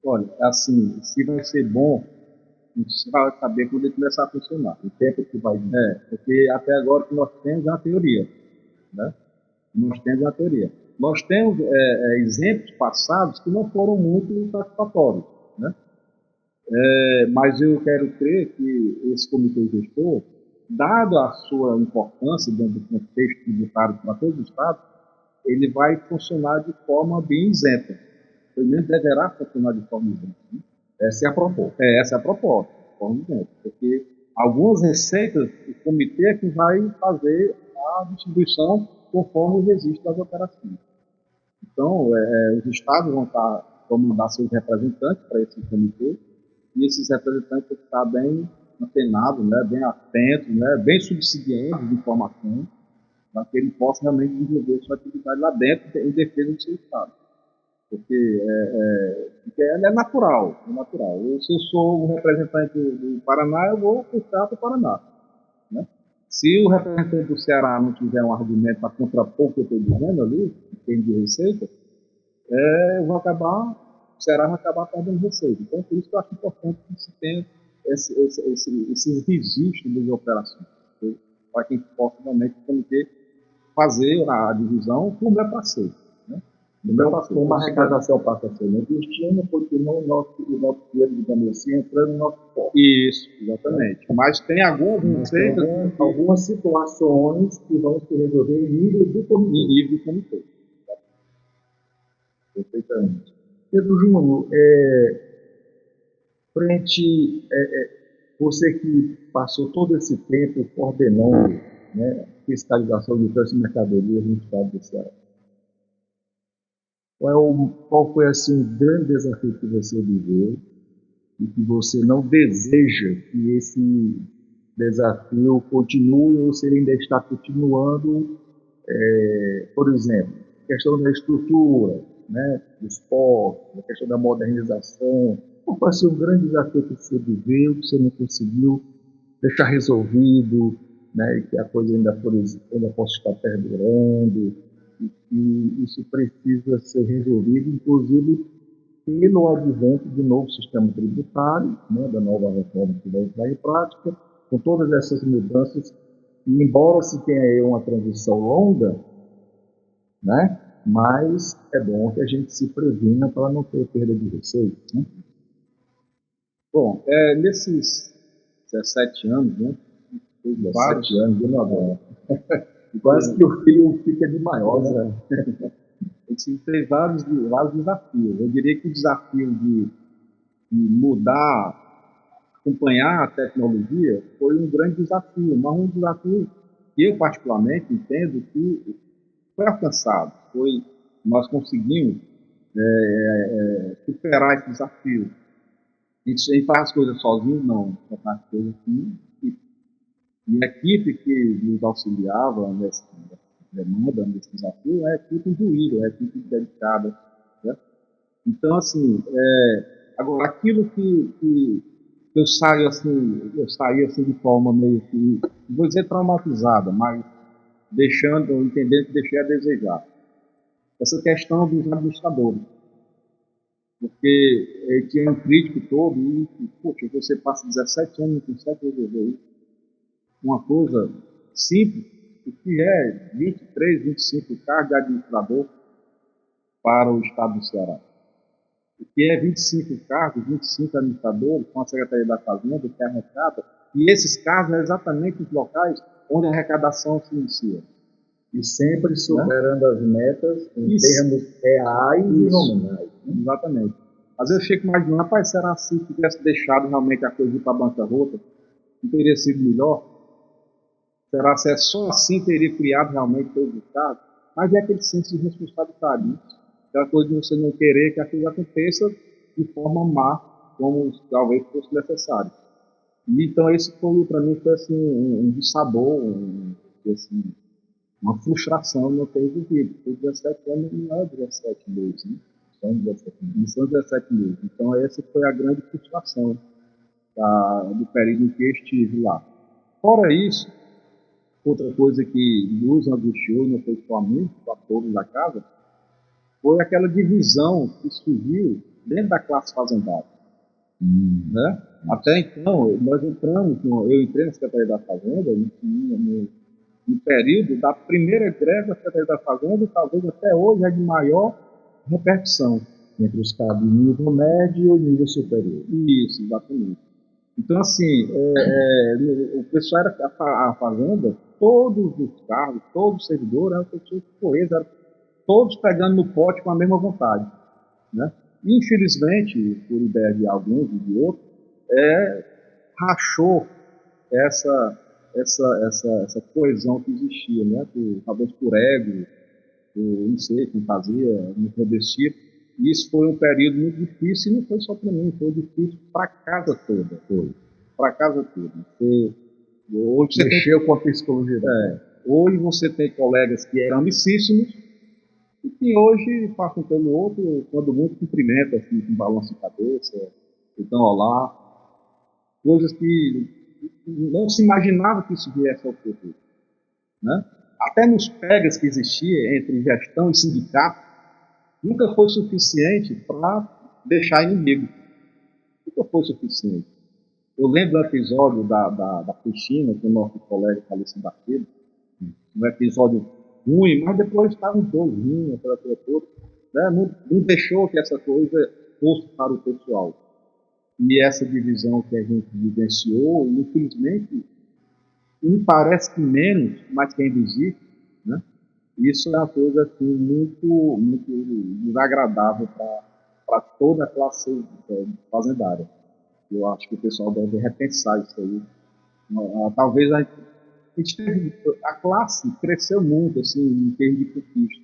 Olha, assim, se vai ser bom, a gente vai saber quando ele começar a funcionar. O tempo que vai vir. Porque até agora o que nós temos é a teoria, né? Nós temos a teoria. Nós temos exemplos passados que não foram muito satisfatórios, né? Mas eu quero crer que esse comitê gestor, dado a sua importância dentro do contexto tributário para todos os estados, ele vai funcionar de forma bem isenta. Pelo menos deverá funcionar de forma isenta, né? Essa é a proposta. Essa é a proposta, de forma isenta. Porque algumas receitas, o comitê é que vai fazer a distribuição conforme os registros das operações. Então, os estados vão mandar seus representantes para esse comitê, e esses representantes têm que estar bem antenados, né, bem atentos, né, bem subsidiados de informação, para que ele possa realmente desenvolver sua atividade lá dentro, em defesa do seu estado. Porque é natural, é natural. Se eu sou um representante do Paraná, eu vou puxar para o Paraná, né? Se o representante do Ceará não tiver um argumento para contrapor o que eu estou dizendo ali, em termos de receita, eu vou acabar, o Ceará vai acabar perdendo receita. Então, por isso que eu acho importante que se tenha esses registros de operações, para que a gente possa realmente fazer a divisão como é para ser. Né? Então, como a arrecadação passa a ser nordestina, continua o nosso dinheiro, digamos assim, entrando no nosso foco. Isso, exatamente. Mas tem algumas situações que vão se resolver em nível do comitê. Em nível do comitê. Perfeitamente. Pedro Júnior, frente você que passou todo esse tempo coordenando, né, fiscalização de trânsito de mercadorias no estado do Ceará, qual foi assim, o grande desafio que você viveu e que você não deseja que esse desafio continue ou se ele ainda está continuando? Por exemplo, a questão da estrutura, né, do esporte, a questão da modernização. Qual foi assim, um grande desafio que você viveu, que você não conseguiu deixar resolvido, né, e que a coisa ainda possa estar perdurando, e que isso precisa ser resolvido, inclusive pelo advento do novo sistema tributário, né, da nova reforma que vai entrar em prática, com todas essas mudanças, e embora se tenha aí uma transição longa, né, mas é bom que a gente se previna para não ter perda de receita, né? Bom, nesses 17 anos, né? 17 anos, de novela. Quase que o filho fica de maior, né? A gente teve vários desafios. Eu diria que o desafio de mudar, acompanhar a tecnologia, foi um grande desafio, mas um desafio que eu particularmente entendo que foi alcançado. Nós conseguimos superar esse desafio. A gente faz as coisas sozinho? Não. A gente faz as coisas com equipe. E a equipe que nos auxiliava nessa demanda, nesse desafio, é a equipe juíza, é a equipe dedicada. Né? Então, assim, agora, aquilo que eu saí assim de forma meio que, não vou dizer traumatizada, mas entendendo que deixei a desejar. Essa questão dos administradores. Porque tinha um crítico todo e, poxa, você passa 17 anos e não consegue resolver isso. Uma coisa simples, o que é 23, 25 cargos de administrador para o estado do Ceará. O que é 25 cargos, 25 administradores com a Secretaria da Fazenda, que arrecada, e esses cargos são exatamente os locais onde a arrecadação se inicia. E sempre superando as metas em termos reais e nominais. Né? Exatamente. Às vezes eu fico imaginando, rapaz, será se tivesse deixado realmente a coisa ir para a bancarrota, não teria sido melhor? Será se só assim teria criado realmente todos os cargos? Mas é aquele senso de responsabilidade, né? Aquela coisa de você não querer que a coisa aconteça de forma má, como talvez fosse necessário. Então, esse foi, para mim, foi assim, um dissabor, assim, uma frustração não ter vivido. Porque 17 anos não é 17 meses, né? São 17 meses. Então, essa foi a grande frustração do período em que eu estive lá. Fora isso, outra coisa que nos angustiou, não foi só a mim, para todos da casa, foi aquela divisão que surgiu dentro da classe fazendária. Né? Até então, nós entramos, eu entrei na Secretaria da Fazenda no período da primeira greve da Secretaria da Fazenda, e talvez até hoje é de maior repercussão. Entre os cabos nível médio e nível superior. Isso, exatamente. Então, assim, o pessoal era a Fazenda, todos os cargos, todos os servidores eram pessoas coesas, eram todos pegando no pote com a mesma vontade. Né? Infelizmente, por ideia de alguns e de outros, rachou essa coesão que existia, né? Talvez por ego, não sei, fantasia, não travesti. E isso foi um período muito difícil, e não foi só para mim, foi difícil para a casa toda. Para a casa toda. Hoje você mexeu com a psicologia. Hoje você tem colegas que eram amicíssimos e que hoje passam pelo outro, quando muito cumprimenta, assim, com balanço de cabeça, então olá. Coisas que não se imaginava que isso viesse a ocorrer. Né? Até nos pegas que existia entre gestão e sindicato, nunca foi suficiente para deixar inimigo. Nunca foi suficiente. Eu lembro do episódio da piscina, com o nosso colega falecido da Filha, um episódio ruim, mas depois estavam dois ruins, aquela coisa toda. Né? Não deixou que essa coisa fosse para o pessoal. E essa divisão que a gente vivenciou, infelizmente, me parece que menos, mas que ainda existe, né? Isso é uma coisa assim, muito desagradável para toda a classe fazendária. Eu acho que o pessoal deve repensar isso aí. Talvez a classe cresceu muito assim, em termos de conquista.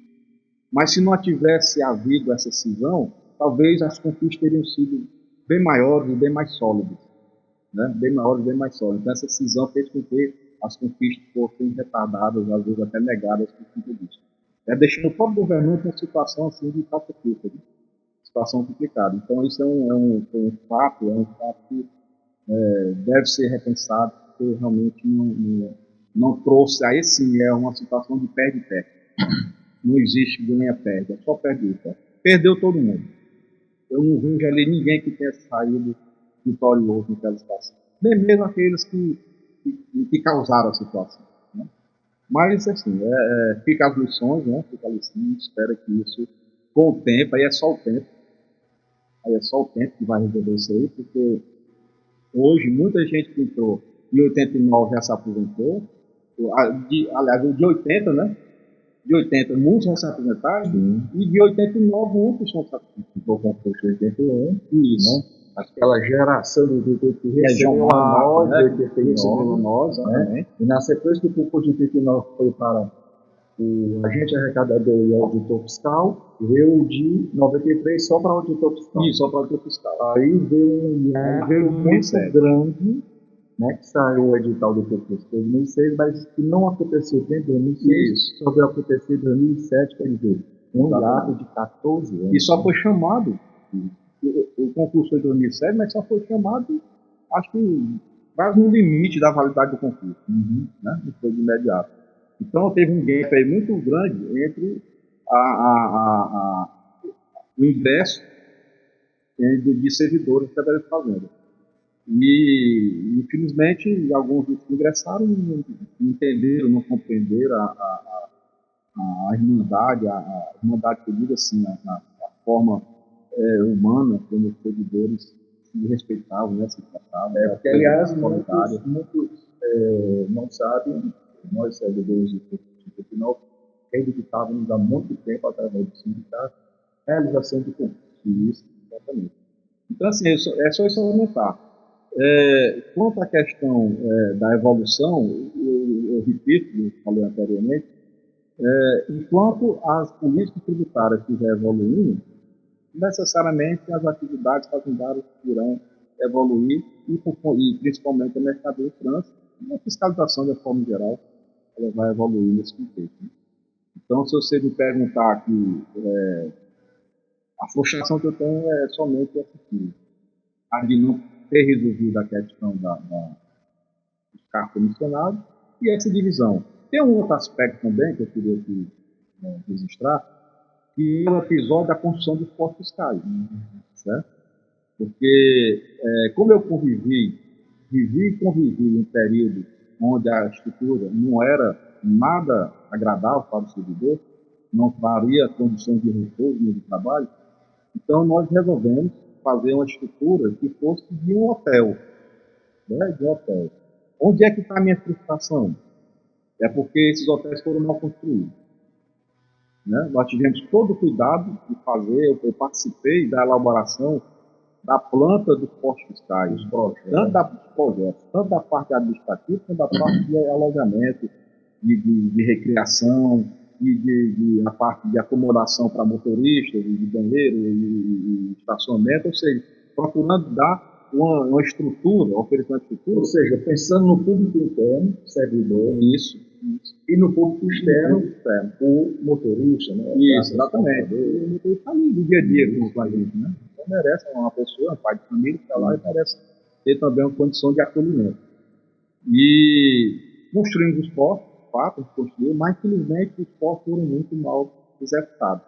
Mas se não tivesse havido essa cisão, talvez as conquistas teriam sido bem maiores e bem mais sólidas. Né? Bem maiores e bem mais sólidas. Então essa cisão fez com que as conquistas fossem retardadas, às vezes até negadas por conta disso. Deixando o próprio governante em uma situação assim de catástrofe, né? Situação complicada. Então isso é um fato que deve ser repensado, porque realmente não trouxe, aí sim é uma situação de perde-perde. Não existe ganha-perde, é só perde-perde. Perdeu todo mundo. Eu não vejo ali ninguém que tenha saído vitorioso naquela situação. Nem mesmo aqueles que causaram a situação. Né? Mas, assim, fica as lições, né? Fica a lição, espera que isso, com o tempo, aí é só o tempo que vai resolver isso aí, porque hoje muita gente que entrou em 89 já se aposentou, aliás, o de 80, né? De 80, muitos já se aposentaram, e de 89, muitos estão se aposentando. Ficou com o de 81, isso. Né? Aquela geração do que recebeu nós, de 89, né? E na sequência do concurso de 89 foi para o agente arrecadador e auditor fiscal, veio de 93 só para auditor fiscal. Isso, só para auditor fiscal. Aí veio um muito grande, né, que saiu o edital do concurso em 2006, mas que não aconteceu em 2006, só veio acontecer em 2007, quer dizer, um hiato de 14 anos. E só foi chamado, o concurso foi em 2007, mas só foi chamado, acho que quase no limite da validade do concurso, né? Não foi de imediato. Então teve um gap aí muito grande entre o ingresso de servidores da Secretaria de Fazenda. E, infelizmente, alguns ingressaram e não entenderam, não compreenderam a irmandade, a irmandade que eu digo assim, a forma humana como os servidores se respeitavam, né, se tratavam. Porque, aliás, muitos não sabem, nós servidores de final reivindicávamos há muito tempo através do sindicato realização de concurso. Isso, exatamente. Então, assim, é só isso aumentar. Quanto à questão da evolução, eu repito, eu falei anteriormente, enquanto as políticas tributárias estiverem evoluindo, necessariamente as atividades fazendárias irão evoluir e principalmente a mercadoria e trânsito e a fiscalização de forma geral, ela vai evoluir nesse contexto. Né? Então, se você me perguntar aqui, a frustração que eu tenho é somente essa aqui, a de não ter resolvido a questão dos carros comissionados e essa divisão. Tem um outro aspecto também que eu queria aqui, registrar, que é o episódio da construção dos postos fiscais, certo? Porque, como eu vivi e convivi em um período onde a estrutura não era nada agradável para o servidor, não faria condições de repouso nem de trabalho, então nós resolvemos fazer uma estrutura que fosse de um hotel, né? De um hotel. Onde é que está a minha frustração? É porque esses hotéis foram mal construídos. Né? Nós tivemos todo o cuidado de fazer, eu participei da elaboração da planta dos postos fiscais, tanto da parte administrativa, quanto da parte de alojamento, de recreação, a parte de acomodação para motoristas, de banheiro e estacionamento, ou seja, procurando dar uma estrutura, oferecer uma estrutura. Ou seja, pensando no público interno, servidor, isso. E no público externo, o motorista, né? Isso, exatamente. O motorista está ali no dia a dia com a gente, né? Então merece uma pessoa, um pai de família que está lá e merece ter também uma condição de acolhimento. E construímos os postos, fato, construímos, mas infelizmente os postos foram muito mal executados.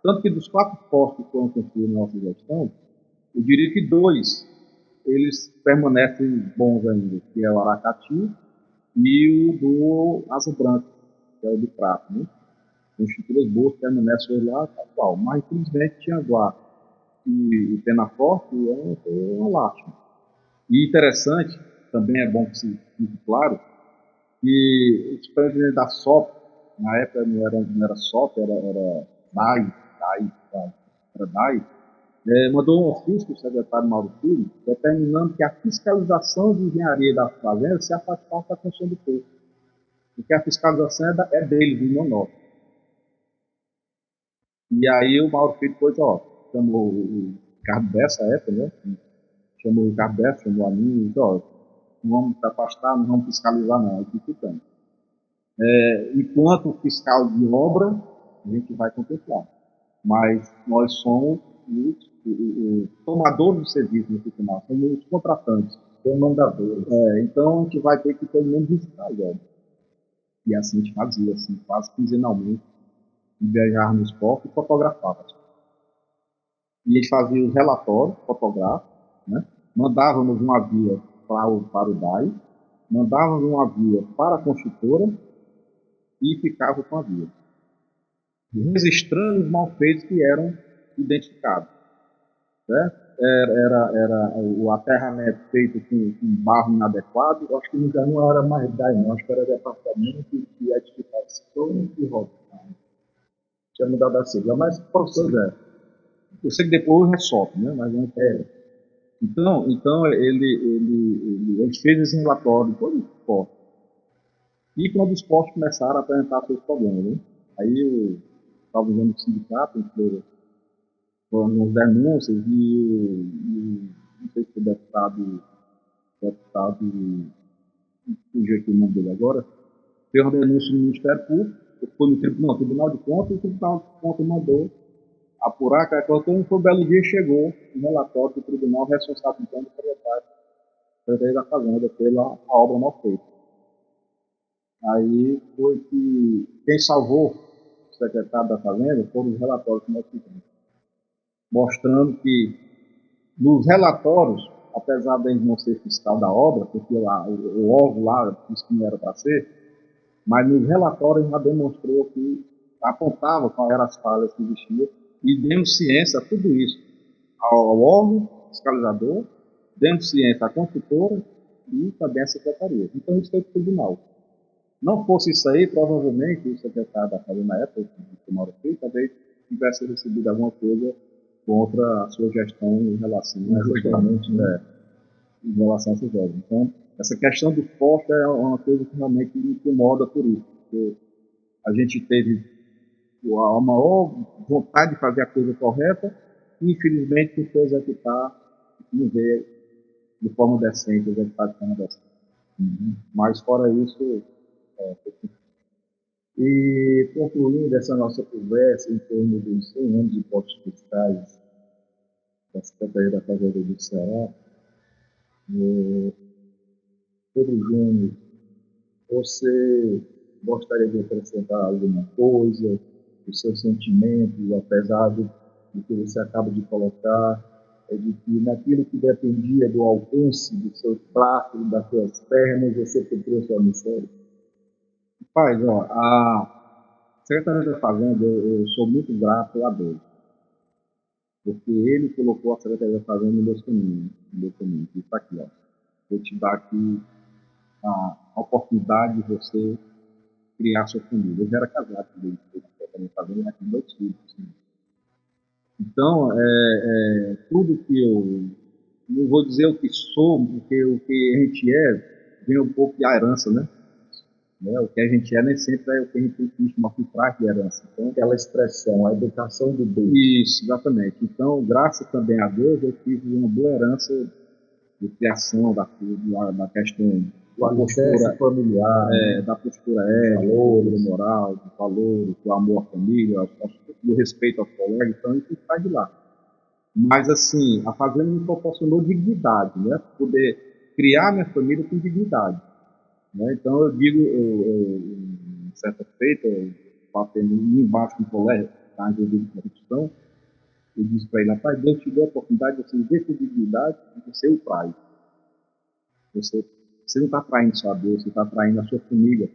Tanto que dos 4 postos que foram construídos na nossa gestão, eu diria que 2 eles permanecem bons ainda, que é o Aracati e o do Asa Branca, que é o do Prato, né? Tem estruturas boas, permanecem lá, tal, qual. Mas infelizmente Tianguá e Penaforte é uma lástima. E interessante, também é bom que se fique claro, que os presidentes da SOP, na época não era SOP, era DAI, mandou um ofício para o secretário Mauro Filho, determinando que a fiscalização de engenharia da fazenda se afastasse da construção do posto. Porque a fiscalização é deles, do Monópolis. E aí o Mauro Filho depois, chamou o Ricardo Bessa, época, né? Chamou o Ricardo Bessa, chamou a mim, e disse, não vamos se afastar, não vamos fiscalizar não, aqui ficamos. Enquanto fiscal de obra, a gente vai contemplar. Mas nós somos os tomadores de serviço no tribunal, somos os contratantes, demandadores. Então a gente vai ter que pelo menos visitar as obras. E assim a gente fazia, assim, quase quinzenalmente, viajar nos postos e fotografava. E eles faziam os relatórios fotográficos, né? Mandávamos uma via para o DAI, mandávamos uma via para a construtora e ficava com a via, registrando os malfeitos que eram identificados. Certo? Era o aterramento feito com barro inadequado. Eu acho que já não era mais DAI, não. Acho que era departamento de edificação e rotina. Tinha mudado a sigla, mas professor Zé. Eu sei que depois ressolve, né? Mas não é. Então ele fez esse relatório de todos os postos. E quando os postos começaram a apresentar seus problemas, né? Aí eu estava usando o sindicato, foram algumas denúncias e não sei se o deputado fugiu aqui o nome dele agora, fez uma denúncia no Ministério Público, foi no Tribunal de Contas, e o Tribunal de Contas mandou apurar que quando foi um belo dia chegou um relatório do Tribunal responsabilizando o secretário da Fazenda pela obra mal feita. Aí foi que quem salvou o secretário da Fazenda foram os relatórios que nós fizemos, mostrando que nos relatórios, apesar de não ser fiscal da obra, porque lá, o órgão lá disse que não era para ser, mas nos relatórios já demonstrou que apontava quais eram as falhas que existiam e demos ciência a tudo isso ao órgão fiscalizador, demos ciência à construtora e também à secretaria. Então isso foi para o tribunal. Não fosse isso aí, provavelmente o secretário da Fazenda na época, o Mauro Filho, talvez tivesse recebido alguma coisa contra a sua gestão em relação a justamente, em relação a essas obras. Então, essa questão do posto é uma coisa que realmente me incomoda por isso, porque a gente teve a maior vontade de fazer a coisa correta e, infelizmente, por executar, não vê de forma decente, executado de forma decente. Mas, fora isso, e concluindo essa nossa conversa em torno dos 100 anos de impostos fiscais da Secretaria da Fazenda do Ceará, Pedro Júnior, você gostaria de acrescentar alguma coisa, os seus sentimentos, apesar do que você acaba de colocar, de que naquilo que dependia do alcance dos seus braços, das suas pernas, você cumpriu sua missão? Rapaz, ó, a Secretaria da Fazenda, eu sou muito grato a Deus, porque ele colocou a Secretaria da Fazenda no meu caminho, Isso está aqui, ó. Vou te dar aqui a oportunidade de você criar sua família. Eu já era casado quando ele fez a Secretaria da Fazenda, já tinha 2 filhos. Assim. Então, tudo que eu não vou dizer o que sou, porque o que a gente vem um pouco da herança, né? O que a gente nem sempre é o que a gente tem que traz de herança. Então, aquela expressão, a educação do Deus. Isso, exatamente. Então, graças também a Deus, eu tive uma boa herança de criação da questão da postura familiar, da postura ética, da moral, do valor, do amor à família, do respeito aos colegas. Então, isso sai de lá. Mas, assim, a fazenda me proporcionou dignidade, né? Poder criar minha família com dignidade. Né? Então, eu digo, certa feita, batendo embaixo do colégio, está envolvido com corrupção, eu disse para ele, rapaz, Deus te deu a oportunidade de você viver com dignidade e você o trai. Você não está traindo só a Deus, você está traindo a sua família.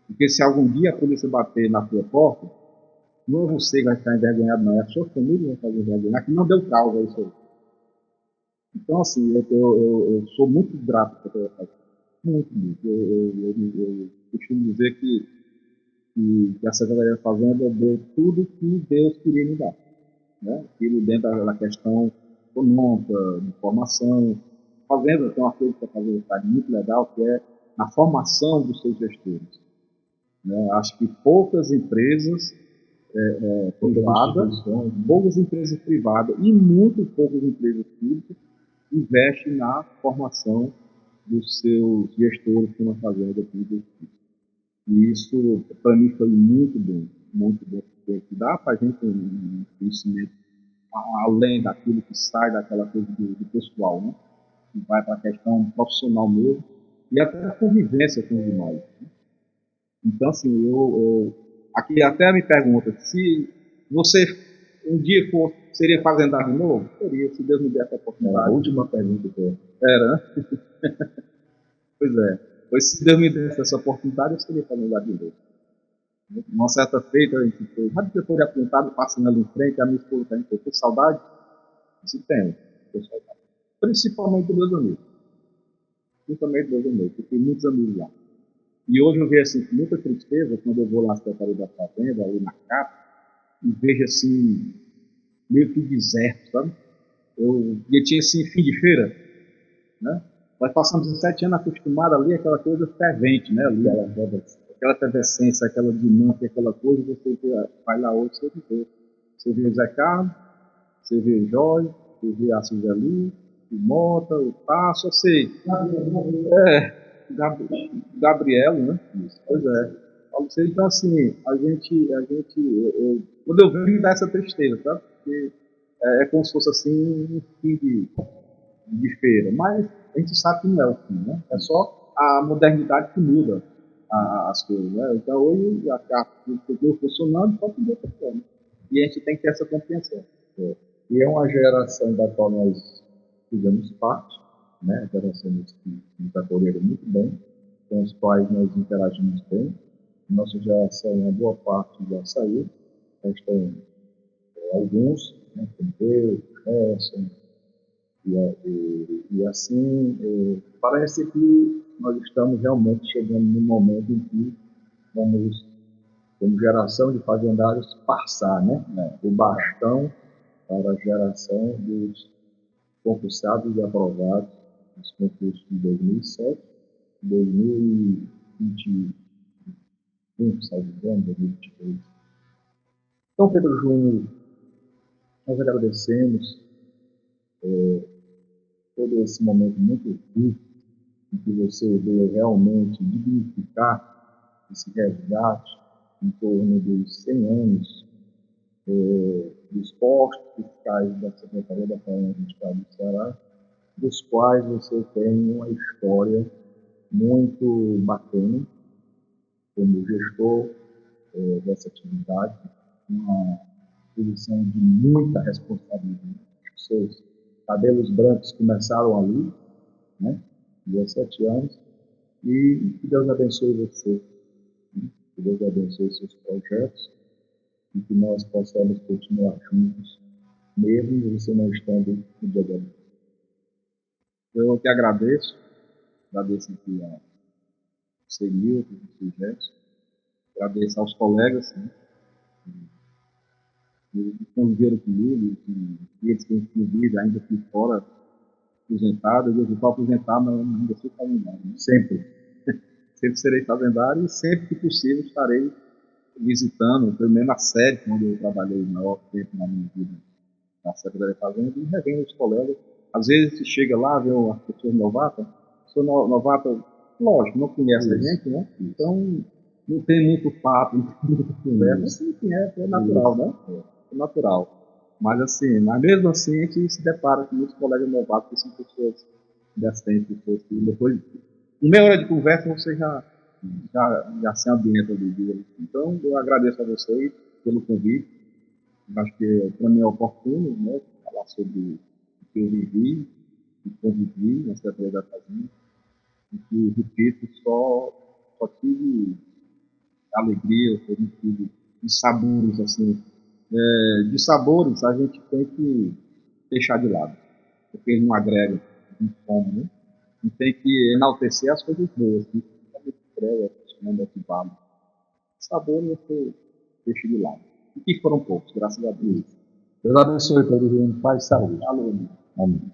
Porque se algum dia a polícia bater na sua porta, não é você que vai ficar envergonhado, não, é a sua família que vai ficar envergonhada, que não deu causa a isso aí. Então, assim, eu sou muito grato por ter feito. Muito, muito. Eu costumo dizer que a Secretaria da Fazenda deu tudo que Deus queria me dar. Né? Aquilo dentro da questão econômica, de formação. A Fazenda tem uma coisa que a Fazenda faz muito legal, que é a formação dos seus gestores. Né? Acho que poucas empresas privadas e muito poucas empresas públicas investem na formação dos seus gestores que uma fazenda pública. E isso, para mim, foi muito bom, porque dá para a gente um conhecimento além daquilo que sai daquela coisa do pessoal, né? Que vai para a questão profissional mesmo, e até a convivência com os demais. Né? Então, assim, aqui até me pergunta, se você um dia seria fazendário de novo? Seria, se Deus me der essa oportunidade. A última pergunta que eu... Era, né? Pois é. Pois se Deus me desse essa oportunidade, eu seria fazendário de novo. Uma certa feita, a gente foi, rádio depois apontado, passando ali em frente, a minha esposa também foi, com saudade? Se tem, saudade. Principalmente dos meus amigos. Eu tenho muitos amigos lá. E hoje eu vejo assim, com muita tristeza, quando eu vou lá na Secretaria da Fazenda, ali na CAP, e vejo assim, meio que deserto, sabe? Eu tinha assim, fim de feira, né? Nós passamos 17 anos acostumados ali, aquela coisa fervente, né? Ali, aquela efervescência, aquela dinâmica, aquela coisa, você vai lá hoje, você vê. Você vê o Zé Carlos, você vê o Jorge, você vê a Suzeli, o Mota, o Tasso, eu sei. Gabriel, né? Isso. Pois é. Então, assim, quando eu vejo, me dá essa tristeza, sabe? Porque é como se fosse assim um fim de feira. Mas a gente sabe que não é o fim, né? É só a modernidade que muda as coisas, né? Então, hoje, a cultura funcionando, só que de outra forma. E a gente tem que ter essa compreensão. E é uma geração da qual nós fizemos parte, né? Gerações que nos acolheram muito bem, com os quais nós interagimos bem. Nossa geração, uma boa parte já saiu, restam alguns, né, como eu, Gerson, e assim, parece que nós estamos realmente chegando no momento em que vamos, como geração de fazendários, passar, né, o bastão para a geração dos concursados e aprovados nos concursos de 2007, 2021, salvo engano, 2022. Então, Pedro Júnior, nós agradecemos todo esse momento muito rico, em que você veio realmente dignificar esse resgate em torno dos 100 anos dos postos fiscais da Secretaria da Fazenda do Estado do Ceará, dos quais você tem uma história muito bacana como gestor dessa atividade, uma posição de muita responsabilidade. Os seus cabelos brancos começaram ali, né, 17 anos, e que Deus abençoe você, né? Que Deus abençoe seus projetos e que nós possamos continuar juntos, mesmo você não estando no dia de hoje. Eu que agradeço aqui a você, Milton, você, Gerson, agradeço aos colegas, né, que conviveram comigo, que eles que inclusive ainda aqui fora aposentado, eu estou aposentado, mas ainda sou fazendário, né? Sempre serei fazendário e sempre que possível estarei visitando, pelo menos a sede, onde eu trabalhei maior tempo na minha vida, na Secretaria da Fazenda, e revendo os colegas. Às vezes você chega lá, vê as pessoas novatas, sou novata, lógico, não conhece a gente, né? Então não tem muito papo, não tem muita conversa, mas não conhece, é natural, né? É natural. Mas assim, mesmo assim a gente se depara com muitos colegas novatos que são pessoas decentes, pessoas que depois, em meia hora de conversa, você já se ambienta do dia. Então eu agradeço a vocês pelo convite. Acho que para mim é oportuno, né, falar sobre o que eu vivi e convivi na Secretaria da Fazenda, e que, repito, só tive alegria, só tive de sabores, assim. De sabores a gente tem que deixar de lado, porque eles não agregam muito fome, né? E tem que enaltecer as coisas boas, que a gente entrega, que vale. Sabores você deixa de lado. E que foram poucos, graças a Deus. Deus abençoe todos em paz e saúde. Amém. Amém.